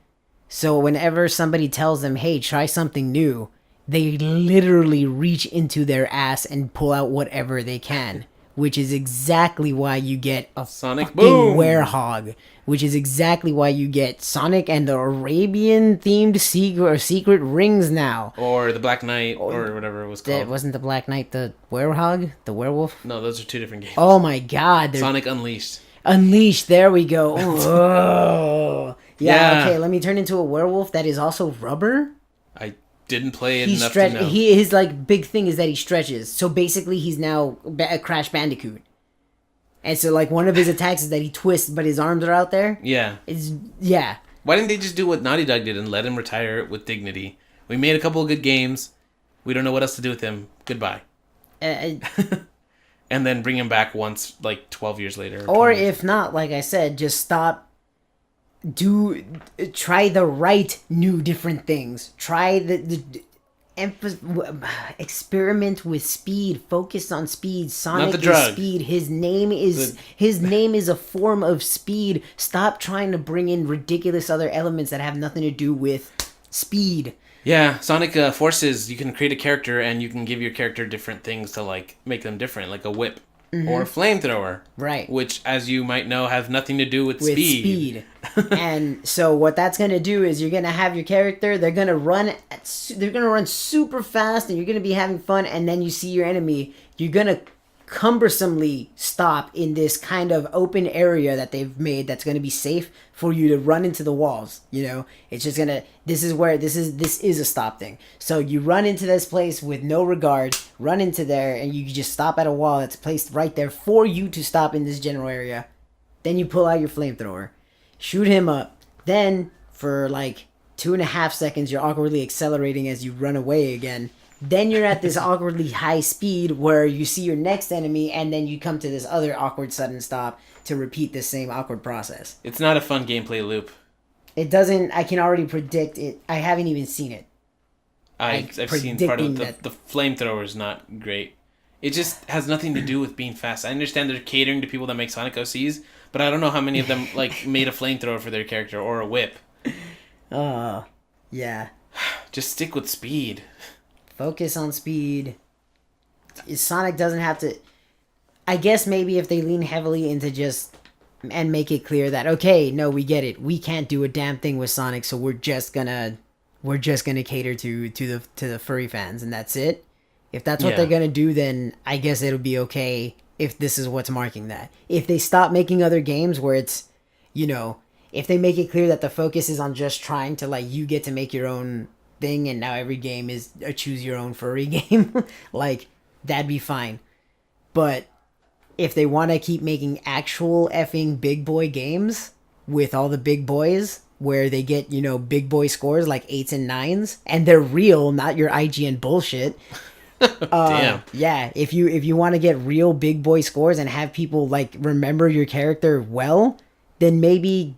So whenever somebody tells them, hey, try something new, they literally reach into their ass and pull out whatever they can. Which is exactly why you get a Sonic Boom werehog. Which is exactly why you get Sonic and the Arabian-themed secret rings now. Or the Black Knight, or whatever it was called. Wasn't the Black Knight the werehog? The werewolf? No, those are two different games. Oh my god. Sonic Unleashed. Unleashed, there we go. Oh. Yeah, okay, let me turn into a werewolf that is also rubber. I didn't play it enough to know. His like big thing is that he stretches. So basically he's now a Crash Bandicoot. And so like one of his attacks is that he twists but his arms are out there. Yeah. Yeah. Why didn't they just do what Naughty Dog did and let him retire with dignity? We made a couple of good games. We don't know what else to do with him. Goodbye. And then bring him back once, like, 12 years later. Or if not, like I said, just stop. Try the right new different things. Try experiment with speed. Focus on speed. Sonic is speed. His name is a form of speed. Stop trying to bring in ridiculous other elements that have nothing to do with speed. Yeah, Sonic Forces, you can create a character and you can give your character different things to, like, make them different, like a whip. or flamethrower. Right. Which, as you might know, have nothing to do with speed. And so what that's going to do is you're going to have your character, they're going to run super fast, and you're going to be having fun, and then you see your enemy, you're going to cumbersomely stop in this kind of open area that they've made that's going to be safe for you to run into the walls. It's just going to, this is a stop thing. So you run into this place with no regard, run into there, and you just stop at a wall that's placed right there for you to stop in this general area. Then you pull out your flamethrower, shoot him up. Then for like 2.5 seconds, you're awkwardly accelerating as you run away again. Then you're at this awkwardly high speed where you see your next enemy, and then you come to this other awkward sudden stop to repeat the same awkward process. It's not a fun gameplay loop. It doesn't. I can already predict it. I haven't even seen it. I've seen part of the flamethrower is not great. It just has nothing to do with being fast. I understand they're catering to people that make Sonic OCs, but I don't know how many of them made a flamethrower for their character or a whip. Yeah. Just stick with speed. Focus on speed. Sonic doesn't have to... I guess maybe if they lean heavily into just... and make it clear that, okay, no, we get it. We can't do a damn thing with Sonic, so we're just gonna cater to the furry fans, and that's it. If that's what they're gonna do, then I guess it'll be okay if this is what's marking that. If they stop making other games where it's, if they make it clear that the focus is on just trying to, you get to make your own thing, and now every game is a choose your own furry game, that'd be fine. But if they want to keep making actual effing big boy games with all the big boys where they get big boy scores like 8s and 9s, and they're real, not your IGN bullshit. Damn. Yeah, if you want to get real big boy scores and have people remember your character well, then maybe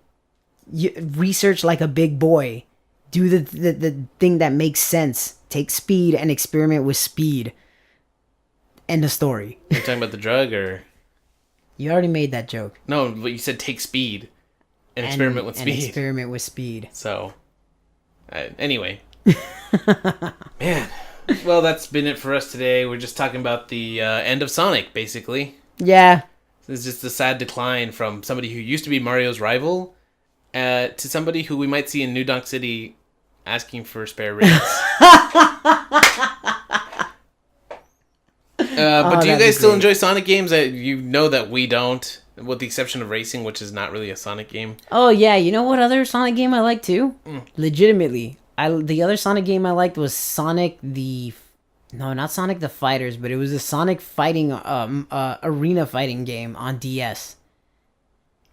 you research like a big boy. Do the thing that makes sense. Take speed and experiment with speed. End of story. You're talking about the drug, or? You already made that joke. No, but you said take speed and experiment with speed. And experiment with speed. So, anyway. Man. Well, that's been it for us today. We're just talking about the end of Sonic, basically. Yeah. It's just a sad decline from somebody who used to be Mario's rival to somebody who we might see in New Donk City asking for spare ribs. But do you guys still enjoy Sonic games? You know that we don't, with the exception of racing, which is not really a Sonic game. Oh, yeah. You know what other Sonic game I like, too? Legitimately. The other Sonic game I liked was Sonic the... No, not Sonic the Fighters, but it was a Sonic fighting... arena fighting game on DS.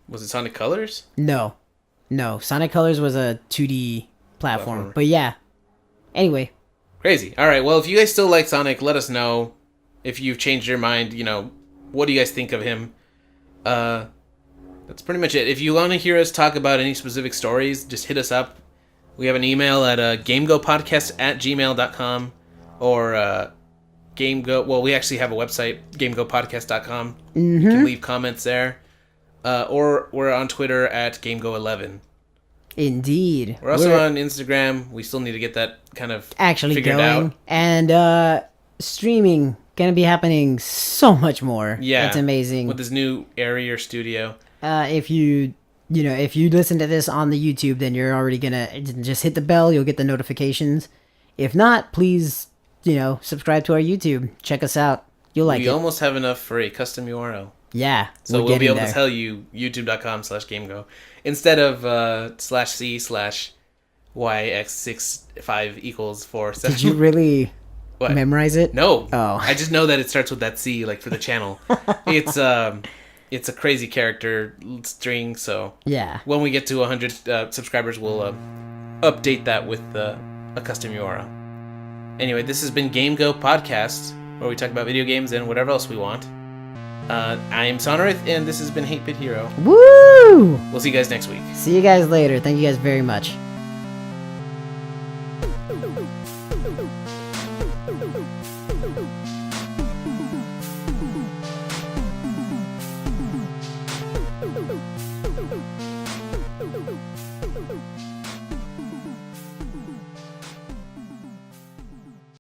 Was it Sonic Colors? No. Sonic Colors was a 2D platform. But yeah. Anyway. Crazy. Alright, well, if you guys still like Sonic, let us know. If you've changed your mind, what do you guys think of him? That's pretty much it. If you want to hear us talk about any specific stories, just hit us up. We have an email at GameGoPodcast@gmail.com or GameGo. Well, we actually have a website, GameGoPodcast.com. You can leave comments there. Or we're on Twitter at GameGo11. Indeed. We're also on Instagram. We still need to get that kind of actually figured going. Out. And streaming gonna be happening so much more. Yeah, it's amazing with this new area studio. If you listen to this on the YouTube, then you're already gonna just hit the bell. You'll get the notifications. If not, please subscribe to our YouTube. Check us out. You'll like it. We almost have enough for a custom URL. Yeah, so we'll be able to tell you youtube.com/GameGo instead of /C/YX65 = 47. Did you really memorize it? No. Oh. I just know that it starts with that C, for the channel. It's a crazy character string, so yeah. When we get to 100 subscribers, we'll update that with a custom URL. Anyway, this has been GameGo Podcast, where we talk about video games and whatever else we want. I'm Sonorith, and this has been H8BitHero. Woo! We'll see you guys next week. See you guys later. Thank you guys very much.